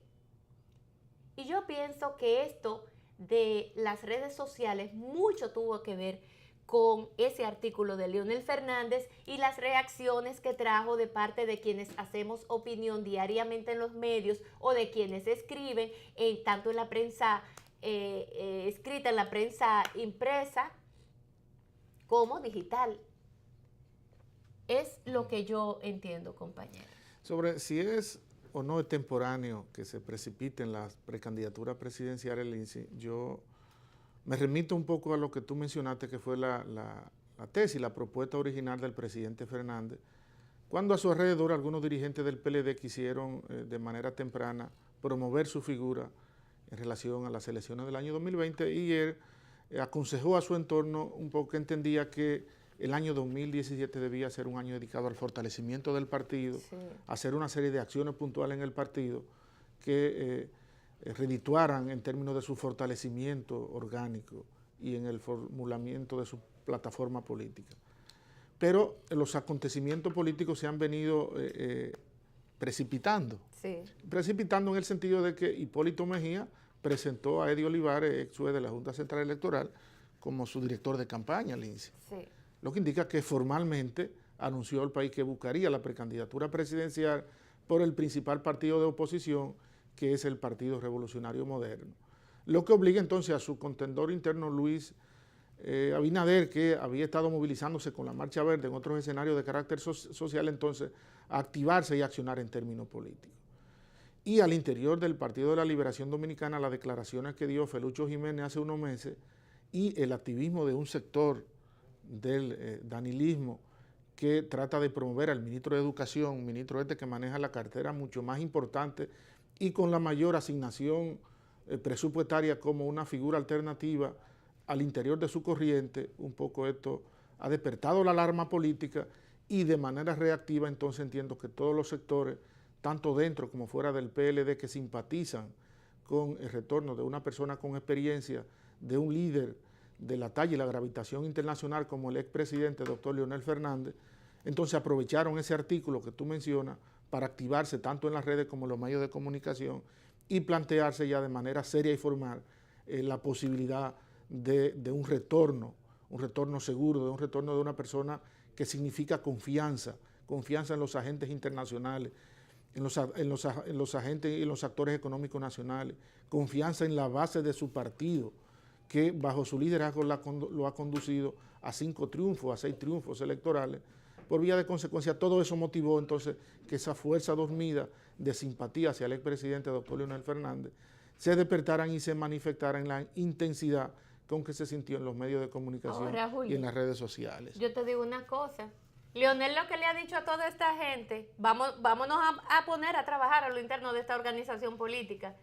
B: Y yo pienso que esto de las redes sociales mucho tuvo que ver con ese artículo de Leonel Fernández y las reacciones que trajo de parte de quienes hacemos opinión diariamente en los medios o de quienes escriben tanto en la prensa escrita, en la prensa impresa como digital. Es lo que yo entiendo, compañero.
C: Sobre si es o no extemporáneo que se precipiten las precandidaturas presidenciales, Lindsay, yo me remito un poco a lo que tú mencionaste, que fue la tesis, la propuesta original del presidente Fernández, cuando a su alrededor algunos dirigentes del PLD quisieron de manera temprana promover su figura en relación a las elecciones del año 2020 y él aconsejó a su entorno un poco que entendía que el año 2017 debía ser un año dedicado al fortalecimiento del partido, sí, hacer una serie de acciones puntuales en el partido que redituaran en términos de su fortalecimiento orgánico y en el formulamiento de su plataforma política. Pero los acontecimientos políticos se han venido precipitando. Sí. Precipitando en el sentido de que Hipólito Mejía presentó a Eddie Olivares, ex juez de la Junta Central Electoral, como su director de campaña, Lindsay. Sí. Lo que indica que formalmente anunció al país que buscaría la precandidatura presidencial por el principal partido de oposición, que es el Partido Revolucionario Moderno. Lo que obliga entonces a su contendor interno, Luis Abinader, que había estado movilizándose con la Marcha Verde en otros escenarios de carácter social, entonces a activarse y accionar en términos políticos. Y al interior del Partido de la Liberación Dominicana, las declaraciones que dio Felucho Jiménez hace unos meses y el activismo de un sector del danilismo que trata de promover al ministro de Educación, un ministro que maneja la cartera mucho más importante y con la mayor asignación presupuestaria como una figura alternativa al interior de su corriente, un poco esto ha despertado la alarma política y de manera reactiva entonces entiendo que todos los sectores, tanto dentro como fuera del PLD, que simpatizan con el retorno de una persona con experiencia, de un líder de la talla y la gravitación internacional como el expresidente doctor Leonel Fernández, entonces aprovecharon ese artículo que tú mencionas para activarse tanto en las redes como en los medios de comunicación y plantearse ya de manera seria y formal la posibilidad de un retorno seguro, de un retorno de una persona que significa confianza en los agentes internacionales, en los agentes y los actores económicos nacionales, confianza en la base de su partido, que bajo su liderazgo lo ha conducido a 5 triunfos, a 6 triunfos electorales. Por vía de consecuencia, todo eso motivó entonces que esa fuerza dormida de simpatía hacia el expresidente doctor Leonel Fernández se despertaran y se manifestaran en la intensidad con que se sintió en los medios de comunicación.
B: Ahora, Julio,
C: y en las redes sociales.
B: Yo te digo una cosa. Leonel lo que le ha dicho a toda esta gente, vámonos a poner a trabajar a lo interno de esta organización política.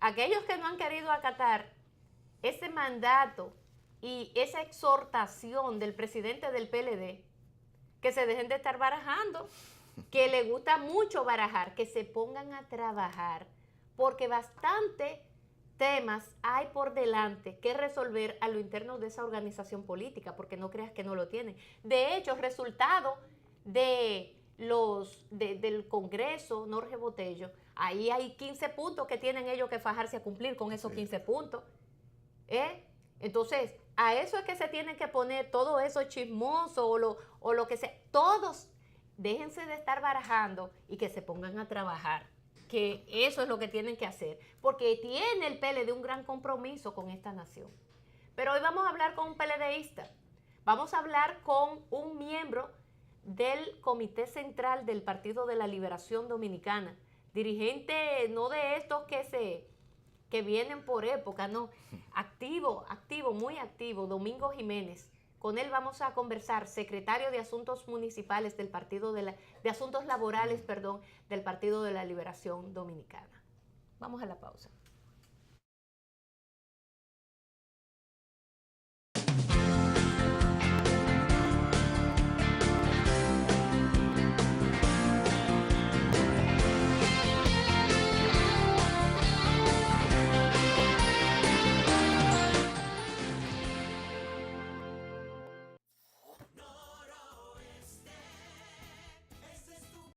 B: Aquellos que no han querido acatar ese mandato y esa exhortación del presidente del PLD, que se dejen de estar barajando, que le gusta mucho barajar, que se pongan a trabajar, porque bastante temas hay por delante que resolver a lo interno de esa organización política, porque no creas que no lo tienen. De hecho, resultado del Congreso Jorge Botello, ahí hay 15 puntos que tienen ellos que fajarse a cumplir con esos 15 puntos. Entonces, a eso es que se tienen que poner todo eso chismoso o lo que sea. Todos déjense de estar barajando y que se pongan a trabajar, que eso es lo que tienen que hacer, porque tiene el PLD un gran compromiso con esta nación. Pero hoy vamos a hablar con un PLDista, vamos a hablar con un miembro del Comité Central del Partido de la Liberación Dominicana, dirigente no de estos que vienen por época, no, activo, muy activo, Domingo Jiménez. Con él vamos a conversar, secretario de Asuntos Municipales del Partido de Asuntos Laborales, del Partido de la Liberación Dominicana. Vamos a la pausa.